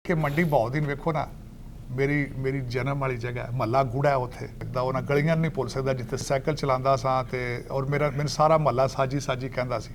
ਕਿ ਮੰਡੀ ਬਹੁਤ ਦਿਨ ਵੇਖੋ ਨਾ ਮੇਰੀ ਜਨਮ ਵਾਲੀ ਜਗ੍ਹਾ ਮਹੱਲਾ ਗੂੜਾ ਹੈ ਉੱਥੇ ਦਾ ਉਹਨਾਂ ਗਲੀਆਂ ਨਹੀਂ ਭੁੱਲ ਸਕਦਾ ਜਿੱਥੇ ਸਾਈਕਲ ਚਲਾਉਂਦਾ ਸਾਂ ਤੇ ਔਰ ਮੈਨੂੰ ਸਾਰਾ ਮਹੱਲਾ ਸਾਜੀ ਸਾਜੀ ਕਹਿੰਦਾ ਸੀ।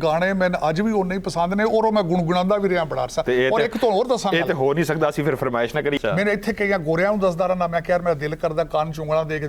ਗਾਣੇ ਮੈਨੂੰ ਅੱਜ ਵੀ ਉਹ ਨਹੀਂ ਪਸੰਦ ਨੇ ਔਰ ਉਹ ਮੈਂ ਗੁਣਗੁਣਾਉਂਦਾ ਵੀ ਰਿਹਾ ਬੜਾ ਅਰਸਾ। ਔਰ ਇੱਕ ਤੋਂ ਹੋਰ ਦੱਸਾਂਗਾ, ਇਹ ਤੇ ਹੋ ਨਹੀਂ ਸਕਦਾ ਅਸੀਂ ਫਿਰ ਫਰਮਾਇਸ਼ ਨਾ ਕਰੀ। ਮੇਰੇ ਇੱਥੇ ਕਈਆਂ ਗੋਰਿਆਂ ਨੂੰ ਦੱਸਦਾ ਰਹਿਣਾ ਮੈਂ ਕਿਹਾ ਮੇਰਾ ਦਿਲ ਕਰਦਾ ਕਾਨ ਚੁੰਗਣਾ ਦੇ ਕੇ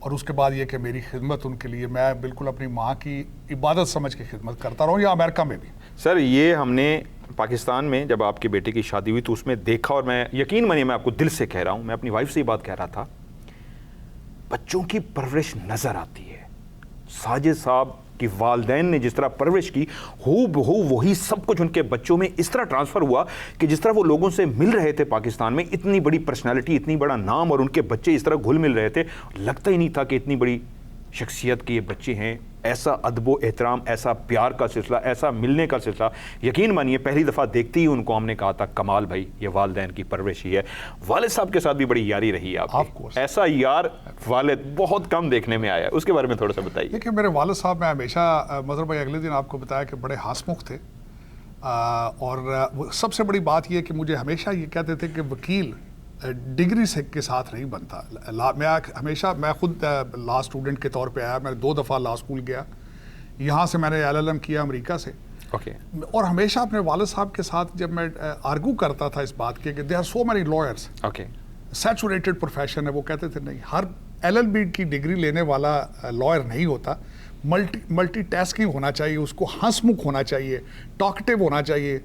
اور اس کے بعد یہ کہ میری خدمت ان کے لیے میں بالکل اپنی ماں کی عبادت سمجھ کے خدمت کرتا رہا ہوں، یا امریکہ میں بھی. سر یہ ہم نے پاکستان میں جب آپ کے بیٹے کی شادی ہوئی تو اس میں دیکھا، اور میں یقین مانیے میں آپ کو دل سے کہہ رہا ہوں، میں اپنی وائف سے یہ بات کہہ رہا تھا، بچوں کی پرورش نظر آتی ہے. ساجد صاحب کی والدین نے جس طرح پرورش کی ہو بہو وہی سب کچھ ان کے بچوں میں اس طرح ٹرانسفر ہوا کہ جس طرح وہ لوگوں سے مل رہے تھے پاکستان میں، اتنی بڑی پرسنالٹی، اتنی بڑا نام، اور ان کے بچے اس طرح گھل مل رہے تھے، لگتا ہی نہیں تھا کہ اتنی بڑی شخصیت کے یہ بچے ہیں. ایسا ادب و احترام، ایسا پیار کا سلسلہ، ایسا ملنے کا سلسلہ، یقین مانیے پہلی دفعہ دیکھتے ہی ان کو ہم نے کہا تھا کمال بھائی یہ والدین کی پرورش ہی ہے. والد صاحب کے ساتھ بھی بڑی یاری رہی ہے آپ کی، ایسا یار والد بہت کم دیکھنے میں آیا ہے، اس کے بارے میں تھوڑا سا بتائیے. دیکھیں میرے والد صاحب میں ہمیشہ مظہر بھائی اگلے دن آپ کو بتایا کہ بڑے ہاسمکھ تھے، اور سب سے بڑی بات یہ کہ مجھے ہمیشہ یہ کہتے تھے کہ وکیل ڈگری سے کے ساتھ نہیں بنتا. میں خود لا اسٹوڈنٹ کے طور پہ آیا، میں 2 دفعہ لا اسکول گیا، یہاں سے میں نے LLM کیا امریکہ سے. اور ہمیشہ اپنے والد صاحب کے ساتھ جب میں آرگو کرتا تھا اس بات کے کہ they are so many lawyers, saturated profession ہے، وہ کہتے تھے نہیں، ہر LLB کی ڈگری لینے والا لائر نہیں ہوتا، ملٹی ٹاسکنگ ہونا چاہیے، اس کو ہنس مکھ ہونا چاہیے، ٹاکٹیو ہونا چاہیے،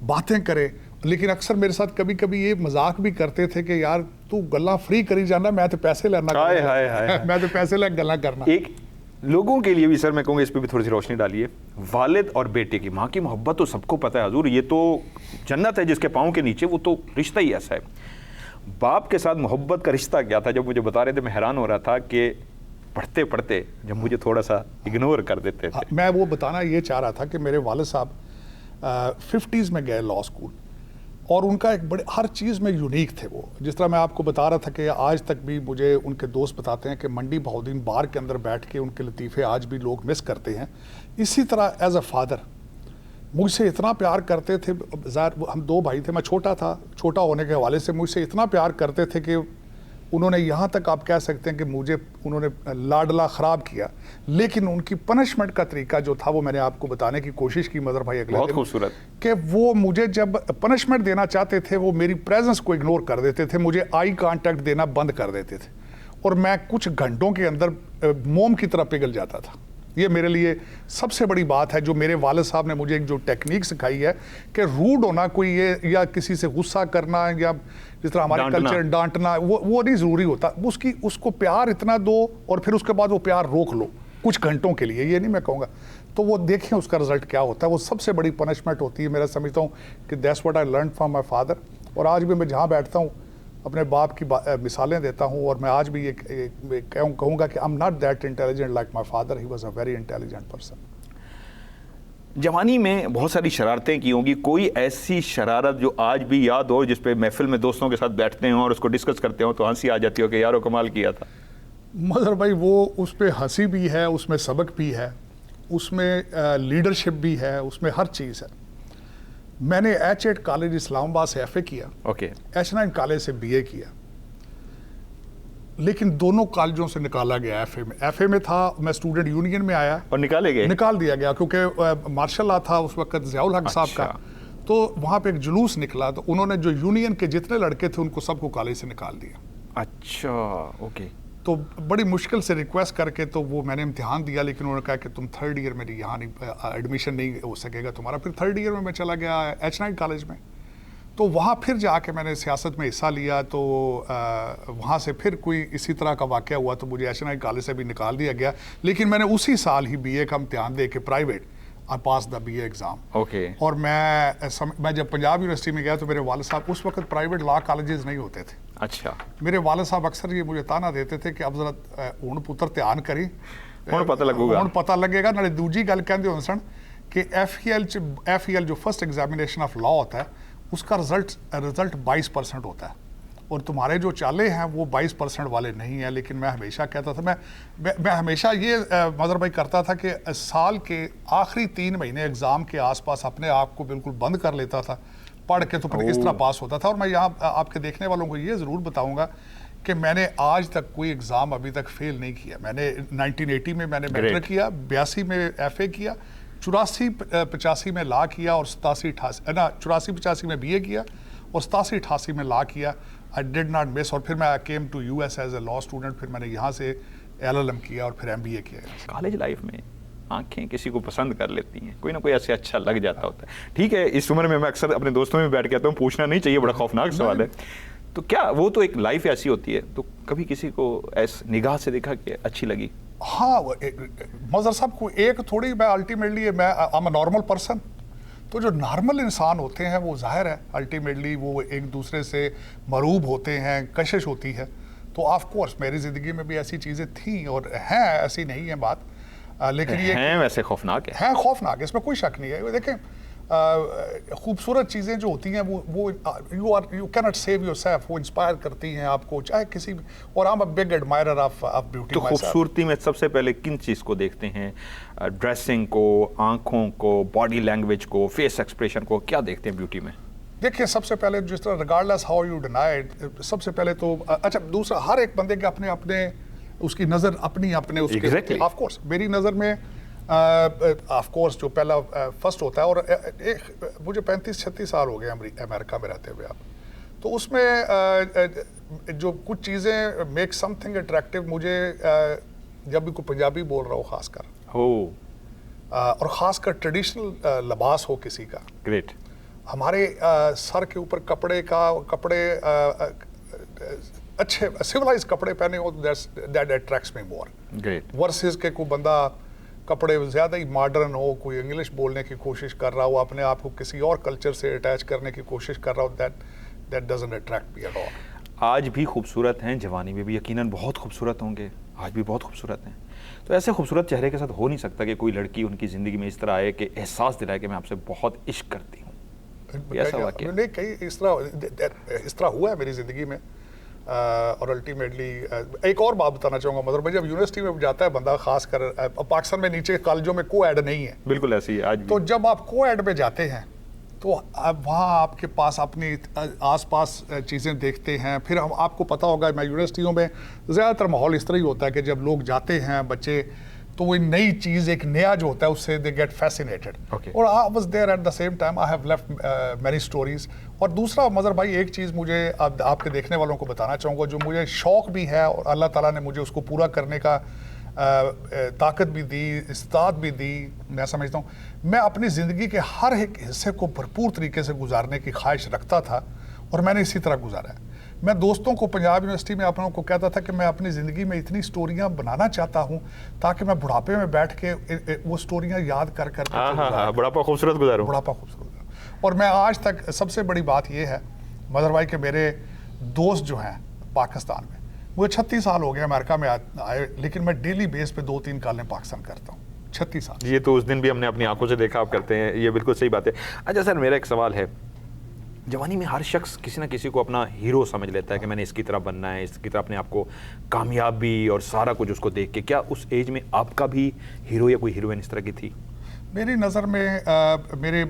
باتیں کرے. لیکن اکثر میرے ساتھ کبھی کبھی یہ مذاق بھی کرتے تھے کہ یار تو گلا فری کری جانا، میں تو پیسے لینا، میں تو پیسے لے گلا کرنا. ایک لوگوں کے لیے بھی سر میں کہوں گا اس پہ بھی تھوڑی سی روشنی ڈالیے. والد اور بیٹے کی، ماں کی محبت تو سب کو پتہ ہے حضور، یہ تو جنت ہے جس کے پاؤں کے نیچے، وہ تو رشتہ ہی ایسا ہے. باپ کے ساتھ محبت کا رشتہ کیا تھا؟ جب مجھے بتا رہے تھے میں حیران ہو رہا تھا کہ پڑھتے پڑھتے جب مجھے تھوڑا سا اگنور کر دیتے تھے. میں وہ بتانا یہ چاہ رہا تھا کہ میرے والد صاحب 50s میں گئے لا اسکول، اور ان کا ایک بڑے ہر چیز میں یونیک تھے. وہ جس طرح میں آپ کو بتا رہا تھا کہ آج تک بھی مجھے ان کے دوست بتاتے ہیں کہ منڈی بہودین بار کے اندر بیٹھ کے ان کے لطیفے آج بھی لوگ مس کرتے ہیں. اسی طرح ایز اے فادر مجھ سے اتنا پیار کرتے تھے. ظاہر ہم 2 بھائی تھے، میں چھوٹا تھا، چھوٹا ہونے کے حوالے سے مجھ سے اتنا پیار کرتے تھے کہ انہوں نے یہاں تک آپ کہہ سکتے ہیں کہ مجھے انہوں نے لاڈلا خراب کیا. لیکن ان کی پنشمنٹ کا طریقہ جو تھا وہ میں نے آپ کو بتانے کی کوشش کی مظہر بھائی اگلے بہت خوبصورت، کہ وہ مجھے جب پنشمنٹ دینا چاہتے تھے وہ میری پریزنس کو اگنور کر دیتے تھے، مجھے آئی کانٹیکٹ دینا بند کر دیتے تھے، اور میں کچھ گھنٹوں کے اندر موم کی طرح پگھل جاتا تھا. یہ میرے لیے سب سے بڑی بات ہے جو میرے والد صاحب نے مجھے ایک جو ٹیکنیک سکھائی ہے کہ روڈ ہونا کوئی یہ یا کسی سے غصہ کرنا یا جس طرح ہمارے کلچر ڈانٹنا وہ نہیں ضروری ہوتا. اس کو پیار اتنا دو اور پھر اس کے بعد وہ پیار روک لو کچھ گھنٹوں کے لیے، یہ نہیں میں کہوں گا. تو وہ دیکھیں اس کا رزلٹ کیا ہوتا ہے. وہ سب سے بڑی پنشمنٹ ہوتی ہے. میرا سمجھتا ہوں کہ that's what I learned from my father. اور آج بھی میں جہاں بیٹھتا ہوں اپنے باپ کی مثالیں دیتا ہوں، اور میں آج بھی یہ کہوں گا کہ I'm not that intelligent like my father. He was a very intelligent person. جوانی میں بہت ساری شرارتیں کی ہوں گی، کوئی ایسی شرارت جو آج بھی یاد ہو جس پہ محفل میں دوستوں کے ساتھ بیٹھتے ہوں اور اس کو ڈسکس کرتے ہوں تو ہنسی آ جاتی ہو کہ یارو کمال کیا تھا؟ مظہر بھائی وہ اس پہ ہنسی بھی ہے، اس میں سبق بھی ہے، اس میں لیڈرشپ بھی ہے، اس میں ہر چیز ہے. میں نے H8 کالج اسلام آباد سے FA کیا، H9 کالج سے BA کیا، لیکن دونوں کالجوں سے نکالا گیا. FA میں تھا، میں اسٹوڈنٹ یونین میں آیا اور نکال دیا گیا کیونکہ مارشل لا تھا اس وقت ضیاء الحق صاحب کا. تو وہاں پہ ایک جلوس نکلا تو انہوں نے جو یونین کے جتنے لڑکے تھے ان کو سب کو کالج سے نکال دیا. اچھا اوکے. تو بڑی مشکل سے ریکویسٹ کر کے تو وہ میں نے امتحان دیا، لیکن انہوں نے کہا کہ تم 3rd ایئر میں یہاں نہیں ایڈمیشن نہیں ہو سکے گا تمہارا. پھر 3rd ایئر میں چلا گیا H9 کالج میں. تو وہاں پھر جا کے میں نے سیاست میں حصہ لیا. تو وہاں سے پھر کوئی اسی طرح کا واقعہ ہوا تو مجھے H9 کالج سے بھی نکال دیا گیا. لیکن میں نے اسی سال ہی BA کا امتحان دے کے private I passed the BA exam. اور میں جب پنجاب یونیورسٹی میں گیا تو میرے والد صاحب اس وقت پرائیویٹ لا کالجز نہیں ہوتے تھے. اچھا. میرے والد صاحب اکثر یہ مجھے تانا دیتے تھے کہ اب ذرا ہن پتر دھیان کری، ہن پتہ لگے گا. نالے دوجی گل کہندے ہون سن کہ FEL جو فرسٹ ایگزامینیشن آف لا ہوتا ہے اس کا رزلٹ 22% ہوتا ہے، اور تمہارے جو چالے ہیں وہ 22% والے نہیں ہیں. لیکن میں ہمیشہ کہتا تھا، میں ہمیشہ یہ مظہر بھائی کرتا تھا کہ سال کے آخری 3 مہینے ایگزام کے آس پاس اپنے آپ کو بالکل بند کر لیتا تھا پڑھ کے، تو پھر اس طرح پاس ہوتا تھا. اور میں یہاں آپ کے دیکھنے والوں کو یہ ضرور بتاؤں گا کہ میں نے آج تک کوئی ایگزام ابھی تک فیل نہیں کیا. میں نے 1980 میں نے میٹرک کیا، 82 میں FA کیا، 84-85 میں لا کیا، اور 84-85 میں BA کیا، اور 87-88 میں لا کیا. I did not miss. اور پھر میں came to US as a law student. پھر میں نے یہاں سے LLM کیا اور پھر MBA کیا. کالج لائف میں آنکھیں کسی کو پسند کر لیتی ہیں, کوئی نہ کوئی ایسے اچھا لگ جاتا ہوتا ہے. ٹھیک ہے, اس عمر میں اکثر اپنے دوستوں میں بیٹھ کے آتا ہوں, پوچھنا نہیں چاہیے, بڑا خوفناک سوال ہے. تو کیا وہ تو ایک لائف ایسی ہوتی ہے, تو کبھی کسی کو ایس نگاہ سے دیکھا کہ اچھی لگی؟ ہاں مظہر صاحب کو ایک تھوڑی, میں الٹیمیٹلی میں ایم اے نارمل پرسن, تو جو نارمل انسان ہوتے ہیں وہ ظاہر ہے الٹیمیٹلی وہ ایک دوسرے سے مروب ہوتے ہیں, کشش ہوتی ہے. تو آف کورس میری زندگی میں بھی ایسی چیزیں تھیں اور ہیں, ایسی نہیں ہے بات, لیکن یہ ہیں ویسے خوفناک ہیں خوفناک ہے, اس میں کوئی شک نہیں ہے. دیکھیں خوبصورت چیزیں جو ہوتی ہیں وہ you can't save yourself, وہ انسپائر کرتی ہیں آپ کو چاہے کسی بھی. اور I am a big admirer of beauty. تو خوبصورتی میں سب سے پہلے کن چیز کو دیکھتے ہیں؟ ڈریسنگ کو, آنکھوں کو, باڈی لینگویج کو, فیس ایکسپریشن کو, کیا دیکھتے ہیں بیوٹی میں؟ دیکھیں سب سے پہلے جس طرح ریگارڈلیس ہاؤ یو ڈینائڈ, سب سے پہلے تو اچھا دوسرا ہر ایک بندے کے اپنے اپنے اس کی نظر اپنی اپنے اس کے. آف کورس میری نظر میں آف کورس جو پہلا فرسٹ ہوتا ہے, اور مجھے 35-36 سال ہو گئے امریکہ میں رہتے ہوئے. آپ تو اس میں جو کچھ چیزیں میک سم تھنگ اٹریکٹیو, مجھے جب بھی کوئی پنجابی بول رہا ہو خاص کر, اور خاص کر ٹریڈیشنل لباس ہو کسی کا, گریٹ. ہمارے سر کے اوپر کپڑے اچھے سویلائز کپڑے پہنے ہو, that attracts me more. Great. Versus کہ کوئی بندہ کپڑے زیادہ ہی ماڈرن ہو, کوئی انگلش بولنے کی کوشش کر رہا ہو, اپنے آپ کو کسی اور کلچر سے اٹیچ کرنے کی کوشش کر رہا ہو, that doesn't attract me at all. آج بھی خوبصورت ہیں, جوانی میں بھی یقیناً بہت خوبصورت ہوں گے, آج بھی بہت خوبصورت ہیں. تو ایسے خوبصورت چہرے کے ساتھ ہو نہیں سکتا کہ کوئی لڑکی ان کی زندگی میں اس طرح آئے کہ احساس دلائے کہ میں آپ سے بہت عشق کرتی ہوں. ایسا واقعہ نہیں, کئی اس طرح ہوا ہے میری زندگی میں. اور الٹیمیٹلی ایک اور بات بتانا چاہوں گا, مطلب جب یونیورسٹی میں جاتا ہے بندہ, خاص کر پاکستان میں نیچے کالجوں میں کو ایڈ نہیں ہے, بالکل ایسی ہے آج بھی. تو جب آپ کو ایڈ میں جاتے ہیں تو اب وہاں آپ کے پاس اپنی آس پاس چیزیں دیکھتے ہیں. پھر آپ کو پتہ ہوگا میں یونیورسٹیوں میں زیادہ تر ماحول اس طرح ہی ہوتا ہے کہ جب لوگ جاتے ہیں بچے, تو وہ نئی چیز ایک نیا جو ہوتا ہے اس سے دے گیٹ فیسینیٹڈ. اور I was there at the same time, I have left many stories. اور دوسرا مظہر بھائی ایک چیز مجھے آپ کے دیکھنے والوں کو بتانا چاہوں گا, جو مجھے شوق بھی ہے اور اللہ تعالیٰ نے مجھے اس کو پورا کرنے کا طاقت بھی دی, استطاعت بھی دی. میں سمجھتا ہوں میں اپنی زندگی کے ہر ایک حصے کو بھرپور طریقے سے گزارنے کی خواہش رکھتا تھا, اور میں نے اسی طرح گزارا ہے. میں دوستوں کو پنجاب یونیورسٹی میں اپنوں کو کہتا تھا کہ میں اپنی زندگی میں اتنی سٹوریاں بنانا چاہتا ہوں تاکہ میں بڑھاپے میں بیٹھ کے وہ سٹوریاں یاد کر کے بڑھاپا خوبصورت گزاروں. اور میں آج تک سب سے بڑی بات یہ ہے مظہر بھائی کہ میرے دوست جو ہیں پاکستان میں, مجھے 36 سال ہو گئے امریکہ میں آئے, لیکن میں ڈیلی بیس پہ 2-3 کالیں پاکستان کرتا ہوں. 36 سال. یہ تو اس دن بھی ہم نے اپنی آنکھوں سے دیکھا آپ کرتے ہیں, یہ بالکل صحیح بات ہے. اچھا سر, میرا ایک سوال ہے, جوانی میں ہر شخص کسی نہ کسی کو اپنا ہیرو سمجھ لیتا ہے کہ میں نے اس کی طرح بننا ہے, اس کی طرح اپنے آپ کو کامیابی اور سارا کچھ اس کو دیکھ کے. کیا اس ایج میں آپ کا بھی ہیرو یا کوئی ہیروئن اس طرح کی تھی؟ میری نظر میں میرے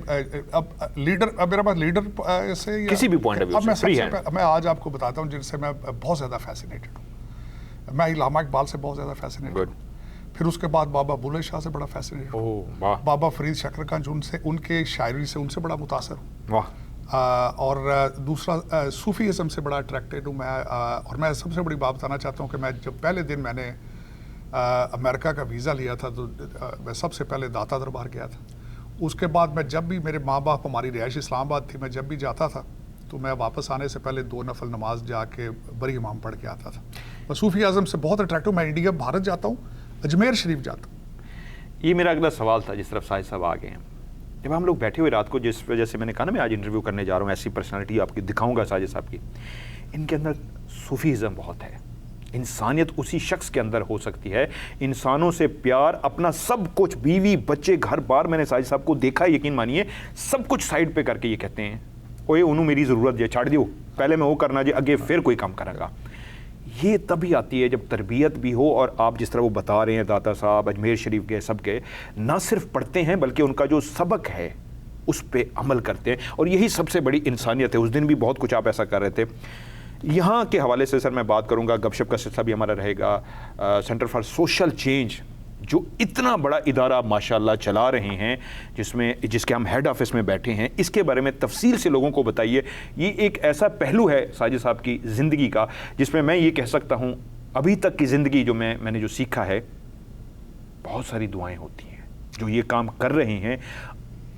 اب لیڈر, میرے پاس لیڈر سے کسی بھی پوائنٹ آف ویو سے میں آج آپ کو بتاتا ہوں جن سے میں بہت زیادہ فیسینیٹڈ ہوں. میں علامہ اقبال سے بہت زیادہ فیسینیٹڈ ہوں. پھر اس کے بعد بابا بلے شاہ سے بڑا فیسینیٹڈ ہوں. بابا فرید شکرکنج, ان کے شاعری سے ان سے بڑا متاثر ہوں. اور دوسرا صوفیزم سے بڑا اٹریکٹیڈ ہوں میں. اور میں سب سے بڑی بات بتانا چاہتا ہوں کہ میں جب پہلے دن میں نے امریکہ کا ویزا لیا تھا تو میں سب سے پہلے داتا دربار گیا تھا. اس کے بعد میں جب بھی, میرے ماں باپ ہماری رہائش اسلام آباد تھی, میں جب بھی جاتا تھا تو میں واپس آنے سے پہلے 2 نفل نماز جا کے بری امام پڑھ کے آتا تھا. میں صوفی اعظم سے بہت اٹریکٹیو. میں انڈیا بھارت جاتا ہوں, اجمیر شریف جاتا ہوں. یہ میرا اگلا سوال تھا جس طرف ساجد صاحب آ گئے ہیں. جب ہم لوگ بیٹھے ہوئے رات کو, جس وجہ سے میں نے کہا نا میں آج انٹرویو کرنے جا رہا ہوں, ایسی پرسنالٹی آپ کی دکھاؤں گا ساجد صاحب کی, ان کے اندر صوفیزم بہت ہے. انسانیت اسی شخص کے اندر ہو سکتی ہے, انسانوں سے پیار, اپنا سب کچھ, بیوی بچے گھر بار. میں نے ساجد صاحب کو دیکھا, یقین مانیے, سب کچھ سائڈ پہ کر کے یہ کہتے ہیں اوے انہوں میری ضرورت ہے, چھاڑ دیو, پہلے میں وہ کرنا جی, اگے پھر کوئی کام کرے گا. یہ تبھی آتی ہے جب تربیت بھی ہو, اور آپ جس طرح وہ بتا رہے ہیں داتا صاحب اجمیر شریف گئے, سب گئے, نہ صرف پڑھتے ہیں بلکہ ان کا جو سبق ہے اس پہ عمل کرتے ہیں, اور یہی سب سے بڑی انسانیت ہے. اس دن بھی بہت کچھ آپ ایسا کر رہے تھے. یہاں کے حوالے سے سر میں بات کروں گا, گپ شپ کا سلسلہ بھی ہمارا رہے گا. سینٹر فار سوشل چینج جو اتنا بڑا ادارہ آپ ماشاءاللہ چلا رہے ہیں، جس کے ہم ہیڈ آفس میں بیٹھے ہیں، اس کے بارے میں تفصیل سے لوگوں کو بتائیے. یہ ایک ایسا پہلو ہے ساجد صاحب کی زندگی کا جس میں یہ کہہ سکتا ہوں ابھی تک کی زندگی جو میں نے جو سیکھا ہے، بہت ساری دعائیں ہوتی ہیں. جو یہ کام کر رہے ہیں،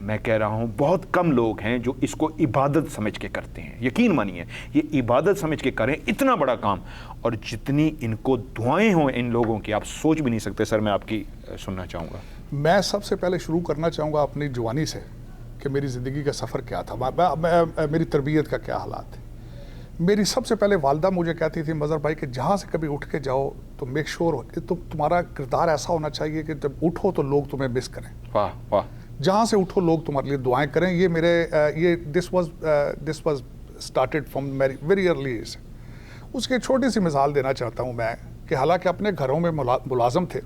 میں کہہ رہا ہوں بہت کم لوگ ہیں جو اس کو عبادت سمجھ کے کرتے ہیں. یقین مانیے یہ عبادت سمجھ کے کریں اتنا بڑا کام، اور جتنی ان کو دعائیں ہوں ان لوگوں کی آپ سوچ بھی نہیں سکتے. سر میں آپ کی سننا چاہوں گا. میں سب سے پہلے شروع کرنا چاہوں گا اپنی جوانی سے کہ میری زندگی کا سفر کیا تھا، میری تربیت کا کیا حالات تھے. میری سب سے پہلے والدہ مجھے کہتی تھی مظہر بھائی کہ جہاں سے کبھی اٹھ کے جاؤ تو میک شور تمہارا کردار ایسا ہونا چاہیے کہ جب اٹھو تو لوگ تمہیں مس کریں. واہ واہ. جہاں سے اٹھو لوگ تمہارے لیے دعائیں کریں. یہ this was started from very early age. اس کی ایک چھوٹی سی مثال دینا چاہتا ہوں میں کہ حالانکہ اپنے گھروں میں ملازم تھے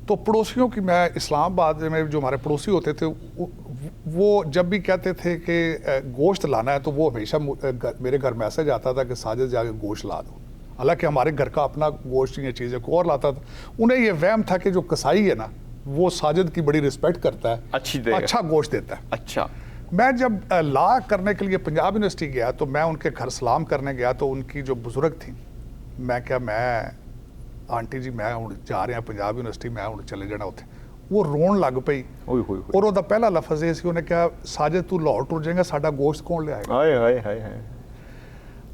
تو پڑوسیوں کی، میں اسلام آباد میں جو ہمارے پڑوسی ہوتے تھے وہ جب بھی کہتے تھے کہ گوشت لانا ہے تو وہ ہمیشہ میرے گھر میسج آتا تھا کہ ساجد جا کے گوشت لا دو. حالانکہ ہمارے گھر کا اپنا گوشت یا چیزیں کو اور لاتا تھا. انہیں یہ وہم تھا کہ جو کسائی ہے نا وہ ساجد کی بڑی رسپیکٹ کرتا ہے، اچھا گوشت دیتا ہے. اچھا. میں جب لا کرنے کے لیے پنجاب یونیورسٹی گیا تو میں ان کے گھر سلام کرنے گیا تو ان کی جو بزرگ تھیں، میں آنٹی جی میں جا رہے ہیں پنجاب یونیورسٹی، میں چلے جانا ہوتے. وہ رون لگ پئی اور وہ پہلا لفظ یہ سی انہیں کہا ساجد تو لاہور ٹر جائے گا، ساڈا گوشت کون لے آئے گا.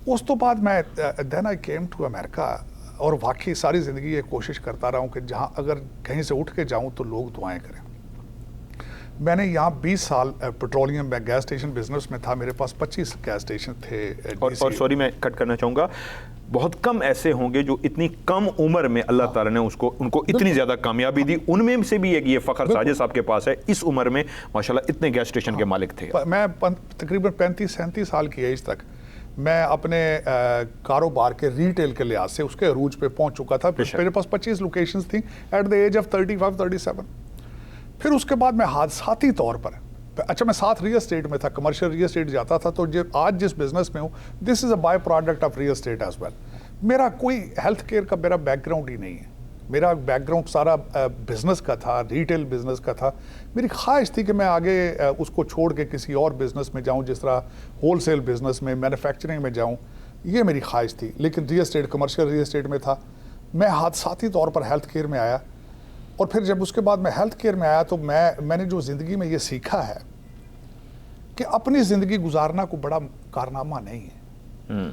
اس تو بعد میں دین آئی کیم ٹو امیرکا، اور واقعی ساری زندگی یہ کوشش کرتا رہا ہوں کہ جہاں اگر کہیں سے اٹھ کے جاؤں تو لوگ دعائیں کریں. میں نے یہاں 20 سال پیٹرولیم میں گیس اسٹیشن بزنس میں تھا. میرے پاس 25 گیس اسٹیشن تھے. اور سوری میں کٹ کرنا چاہوں گا، بہت کم ایسے ہوں گے جو اتنی کم عمر میں اللہ تعالیٰ نے ان کو اتنی زیادہ کامیابی دی. ان میں سے بھی ایک یہ فخر ساجد صاحب کے پاس ہے، اس عمر میں ماشاءاللہ اتنے گیس اسٹیشن کے مالک تھے. میں تقریباً 35-37 سال کی ایج تک میں اپنے کاروبار کے ریٹیل کے لحاظ سے اس کے عروج پہ پہنچ چکا تھا. میرے پاس 25 لوکیشنز تھیں ایٹ دا ایج آف 35-37. پھر اس کے بعد میں حادثاتی طور پر، اچھا میں ساتھ ریل اسٹیٹ میں تھا، کمرشل ریل اسٹیٹ جاتا تھا. تو آج جس بزنس میں ہوں this is a by product of real estate as well. میرا کوئی ہیلتھ کیئر کا میرا بیک گراؤنڈ ہی نہیں ہے. میرا بیک گراؤنڈ سارا بزنس کا تھا، ریٹیل بزنس کا تھا. میری خواہش تھی کہ میں آگے اس کو چھوڑ کے کسی اور بزنس میں جاؤں، جس طرح ہول سیل بزنس میں، مینوفیکچرنگ میں جاؤں. یہ میری خواہش تھی. لیکن real estate, commercial real estate میں تھا. میں حادثاتی طور پر ہیلتھ کیئر میں آیا، اور پھر جب اس کے بعد میں ہیلتھ کیئر میں آیا تو میں نے جو زندگی میں یہ سیکھا ہے کہ اپنی زندگی گزارنا کوئی بڑا کارنامہ نہیں ہے.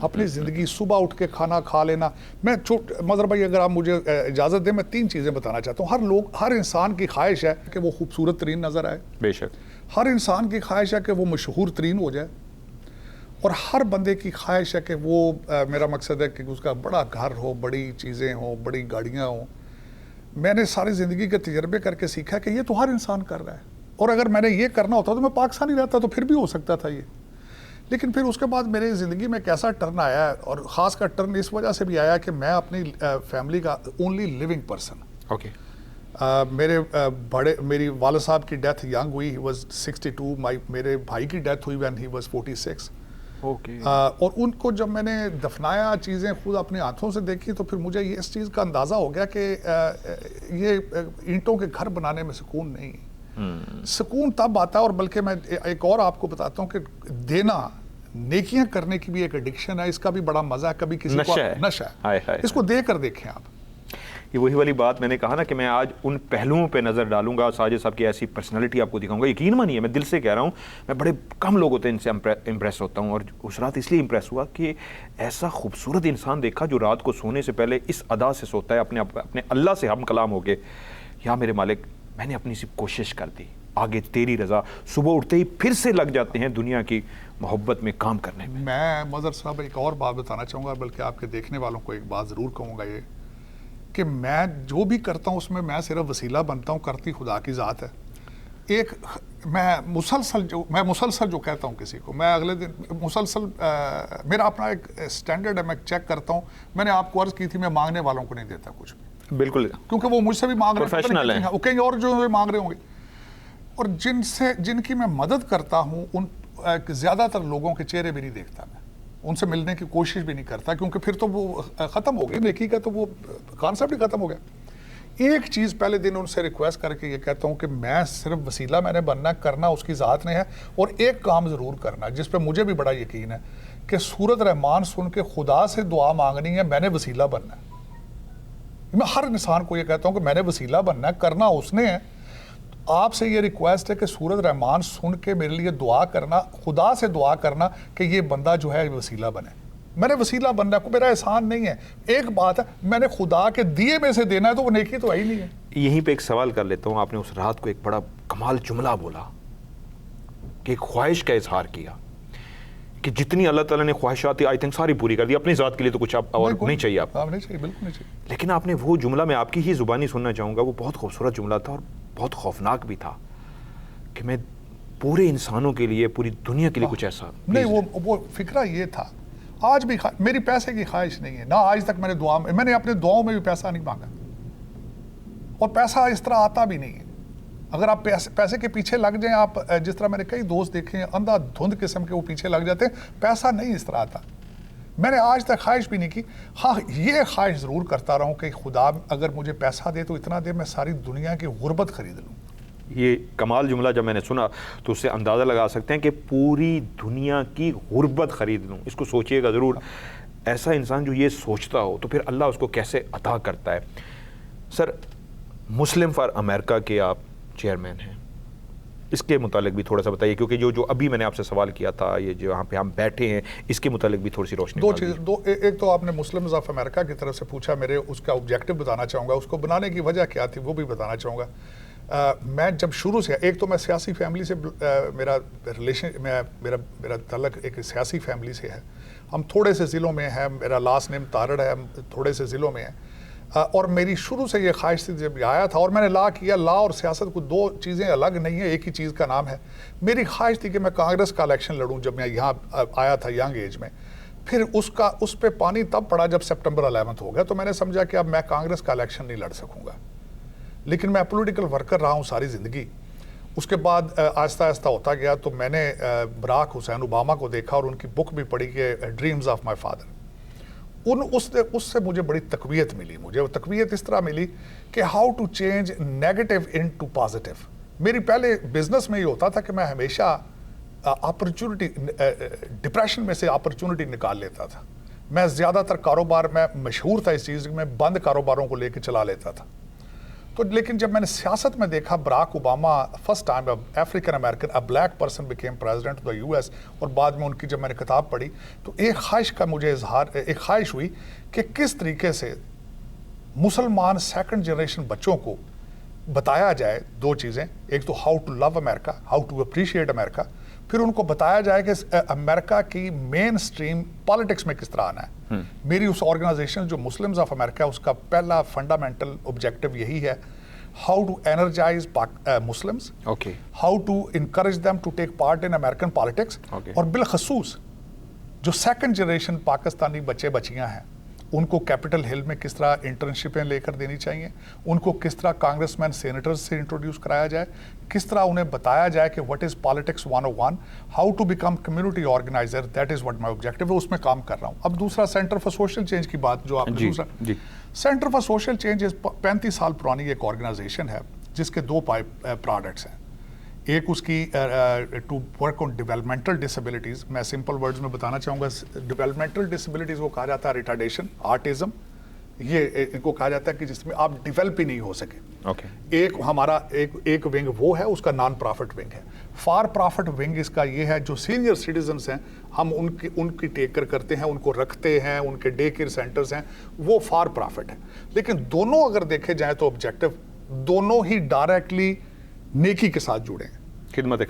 اپنی زندگی صبح اٹھ کے کھانا کھا لینا. میں مظہر بھائی اگر آپ مجھے اجازت دیں میں 3 چیزیں بتانا چاہتا ہوں. ہر انسان کی خواہش ہے کہ وہ خوبصورت ترین نظر آئے. بے شک. ہر انسان کی خواہش ہے کہ وہ مشہور ترین ہو جائے. اور ہر بندے کی خواہش ہے کہ وہ، میرا مقصد ہے کہ اس کا بڑا گھر ہو، بڑی چیزیں ہوں، بڑی گاڑیاں ہوں. میں نے ساری زندگی کے تجربے کر کے سیکھا کہ یہ تو ہر انسان کر رہا ہے. اور اگر میں نے یہ کرنا ہوتا تو میں پاکستانی رہتا تو پھر بھی ہو سکتا تھا یہ. لیکن پھر اس کے بعد میری زندگی میں کیسا ٹرن آیا، اور خاص کر ٹرن اس وجہ سے بھی آیا کہ میں اپنی فیملی کا اونلی لیونگ پرسن. اوکے. میری والد صاحب کی ڈیتھ ینگ ہوئی، ہی واز 62. میرے بھائی کی ڈیتھ ہوئی وین ہی واز 46. اوکے. اور ان کو جب میں نے دفنایا، چیزیں خود اپنے ہاتھوں سے دیکھی، تو پھر مجھے یہ اس چیز کا اندازہ ہو گیا کہ یہ اینٹوں کے گھر بنانے میں سکون نہیں. سکون تب آتا ہے، اور بلکہ میں ایک اور آپ کو بتاتا ہوں کہ دینا، نیکیاں کرنے کی بھی ایک ایڈکشن ہے. اس کا بھی بڑا مزہ ہے. کبھی کسی کو نشہ ہے، اس کو دے کر دیکھیں آپ. یہ وہی والی بات میں نے کہا نا کہ میں آج ان پہلوؤں پہ نظر ڈالوں گا. ساجد صاحب کی ایسی پرسنالٹی آپ کو دکھاؤں گا. یقین مانیے میں دل سے کہہ رہا ہوں، میں بڑے کم لوگ ہوتے ہیں ان سے امپریس ہوتا ہوں. اور اس رات اس لیے امپریس ہوا کہ ایسا خوبصورت انسان دیکھا جو رات کو سونے سے پہلے اس ادا سے سوتا ہے، اپنے اللہ سے ہم کلام ہو گئے، یا میرے مالک میں نے اپنی سی کوشش کر دی، آگے تیری رضا. صبح اٹھتے ہی پھر سے لگ جاتے ہیں دنیا کی محبت میں کام کرنے میں. میں مظہر صاحب ایک اور بات بتانا چاہوں گا، بلکہ آپ کے دیکھنے والوں کو ایک بات ضرور کہوں گا، یہ کہ میں جو بھی کرتا ہوں اس میں صرف وسیلہ بنتا ہوں، کرتی خدا کی ذات ہے. میں مسلسل جو کہتا ہوں کسی کو، میں اگلے دن مسلسل میرا اپنا ایک سٹینڈرڈ ہے، میں چیک کرتا ہوں. میں نے آپ کو عرض کی تھی میں مانگنے والوں کو نہیں دیتا کچھ بھی. بالکل. کیونکہ وہ مجھ سے بھی مانگ رہے ہیں، وہ کہیں اور جو مانگ رہے ہوں گے. اور جن کی میں مدد کرتا ہوں ان زیادہ تر لوگوں کے چہرے بھی نہیں دیکھتا، میں ان سے ملنے کی کوشش بھی نہیں کرتا، کیونکہ پھر تو وہ ختم ہو گئی نیکی کا، تو وہ کانسیپٹ ہی ختم ہو گیا. ایک چیز پہلے دن ان سے ریکویسٹ کر کے یہ کہتا ہوں کہ میں صرف وسیلہ میں نے بننا کرنا اس کی ذات نے ہے, اور ایک کام ضرور کرنا جس پہ مجھے بھی بڑا یقین ہے کہ سورت رحمان سن کے خدا سے دعا مانگنی ہے, میں نے وسیلہ بننا ہے. میں ہر انسان کو یہ کہتا ہوں کہ میں نے وسیلہ بننا ہے, کرنا اس نے ہے. آپ سے یہ ریکویسٹ ہے کہ سورت رحمان سن کے میرے لیے دعا کرنا, خدا سے دعا کرنا کہ یہ بندہ جو ہے وسیلہ بنے. میں نے وسیلہ بننا ہے, میرا احسان نہیں ہے. ایک بات ہے, میں نے خدا کے دیے میں سے دینا ہے تو وہ نیکی تو ہے ہی نہیں ہے. یہیں پہ ایک سوال کر لیتا ہوں. آپ نے اس رات کو ایک بڑا کمال جملہ بولا کہ ایک خواہش کا اظہار کیا کہ جتنی اللہ تعالیٰ نے خواہشات تھی آئی تھنک ساری پوری کر دی, اپنی ذات کے لیے تو کچھ اور نہیں چاہیے آپ کو. نہیں چاہیے, بالکل نہیں چاہیے. لیکن آپ نے وہ جملہ, میں آپ کی ہی زبانی سننا چاہوں گا, وہ بہت خوبصورت جملہ تھا اور بہت خوفناک بھی تھا کہ میں پورے انسانوں کے لیے, پوری دنیا کے لیے کچھ ایسا. نہیں, وہ فکرہ یہ تھا. آج بھی میری پیسے کی خواہش نہیں ہے, نہ آج تک میں نے اپنے دعاؤں میں بھی پیسہ نہیں مانگا, اور پیسہ اس طرح آتا بھی نہیں ہے. اگر آپ پیسے کے پیچھے لگ جائیں, آپ جس طرح میں نے کئی دوست دیکھے ہیں اندھا دھند قسم کے وہ پیچھے لگ جاتے ہیں, پیسہ نہیں اس طرح آتا. میں نے آج تک خواہش بھی نہیں کی. ہاں, یہ خواہش ضرور کرتا رہا ہوں کہ خدا اگر مجھے پیسہ دے تو اتنا دے میں ساری دنیا کی غربت خرید لوں. یہ کمال جملہ جب میں نے سنا تو اس سے اندازہ لگا سکتے ہیں کہ پوری دنیا کی غربت خرید لوں. اس کو سوچئے گا ضرور. ایسا انسان جو یہ سوچتا ہو تو پھر اللہ اس کو کیسے عطا کرتا ہے. سر, مسلم فار امریکہ کے آپ چیئرمین ہیں, اس کے متعلق بھی تھوڑا سا بتائیے, کیونکہ جو ابھی میں نے آپ سے سوال کیا تھا, یہ جو یہاں پہ ہم بیٹھے ہیں, اس کے متعلق بھی تھوڑی سی روشنی. دو چیز, ایک تو آپ نے مسلمز آف امریکہ کی طرف سے پوچھا, میرے اس کا آبجیکٹو بتانا چاہوں گا, اس کو بنانے کی وجہ کیا تھی وہ بھی بتانا چاہوں گا. میں جب شروع سے, ایک تو میں سیاسی فیملی سے, میرا ریلیشن, میرا تعلق ایک سیاسی فیملی سے ہے. ہم تھوڑے سے ضلعوں میں ہیں, میرا لاسٹ نیم تارڑ ہے, ہم تھوڑے سے ضلعوں میں ہیں. اور میری شروع سے یہ خواہش تھی جب آیا تھا, اور میں نے لا کیا, لا اور سیاست کو دو چیزیں الگ نہیں ہیں, ایک ہی چیز کا نام ہے. میری خواہش تھی کہ میں کانگریس کا الیکشن لڑوں جب میں یہاں آیا تھا ینگ ایج میں. پھر اس پہ پانی تب پڑا جب سپٹمبر 11 ہو گیا, تو میں نے سمجھا کہ اب میں کانگریس کا الیکشن نہیں لڑ سکوں گا. لیکن میں پولیٹیکل ورکر رہا ہوں ساری زندگی. اس کے بعد آہستہ آہستہ ہوتا گیا, تو میں نے براک حسین اوباما کو دیکھا اور ان کی بک بھی پڑھی کہ ڈریمز آف مائی فادر. اس سے مجھے بڑی تقویت ملی. مجھے وہ تقویت اس طرح ملی کہ how to change negative into positive. میری پہلے بزنس میں یہ ہوتا تھا کہ میں ہمیشہ اپرچونٹی, ڈپریشن میں سے اپرچونٹی نکال لیتا تھا. میں زیادہ تر کاروبار میں مشہور تھا اس چیز میں, بند کاروباروں کو لے کے چلا لیتا تھا. تو لیکن جب میں نے سیاست میں دیکھا, Barack Obama first time African American, a black person became president of the U S, اور بعد میں ان کی جب میں نے کتاب پڑھی تو ایک خواہش کا مجھے ایک خواہش ہوئی کہ کس طریقے سے مسلمان سیکنڈ جنریشن بچوں کو بتایا جائے دو چیزیں. ایک تو how to love America, how to appreciate America. پھر ان کو بتایا جائے کہ امریکہ کی مین سٹریم پالیٹکس میں کس طرح آنا ہے. میری اس آرگنائزیشن جو مسلمز آف امریکہ, اس کا پہلا فنڈامنٹل آبجیکٹو یہی ہے, how to energise Muslims, how to encourage them to take part in American politics. اور بالخصوص جو سیکنڈ جنریشن پاکستانی بچے بچیاں ہیں, ان کو کیپٹل ہل میں کس طرح انٹرنشپیں لے کر دینی چاہیے, ان کو کس طرح کانگریس مین سینیٹرز سے انٹروڈیوس کرایا جائے, کس طرح انہیں بتایا جائے کہ what is politics 101, how to become community organiser. That is what my objective ہے, اس میں کام کر رہا ہوں. اب دوسرا سینٹر فار سوشل چینج کی بات جو آپ نے دوسرا, سینٹر فار سوشل چینج 35 سال پرانی ایک آرگنائزیشن ہے جس کے دو پروڈکٹس ہیں. ایک اس کی to work on developmental disabilities. میں سمپل ورڈز میں بتانا چاہوں گا, ڈیولپمنٹل ڈسیبلٹیز کو کہا جاتا ہے ریٹارڈیشن, آرٹزم. یہ ان کو کہا جاتا ہے کہ جس میں آپ ڈیولپ ہی نہیں ہو سکے. ایک ہمارا ایک ونگ وہ ہے, اس کا نان پرافٹ ونگ ہے. فار پرافٹ ونگ اس کا یہ ہے, جو سینئر سٹیزنس ہیں ہم ان کی ٹیک کر کرتے ہیں, ان کو رکھتے ہیں, ان کے ڈے کیئر سینٹرز ہیں, وہ فار پرافٹ ہیں. لیکن دونوں اگر دیکھے جائیں تو آبجیکٹو دونوں ہی ڈائریکٹلی نیکی کے ساتھ جڑے ہیں,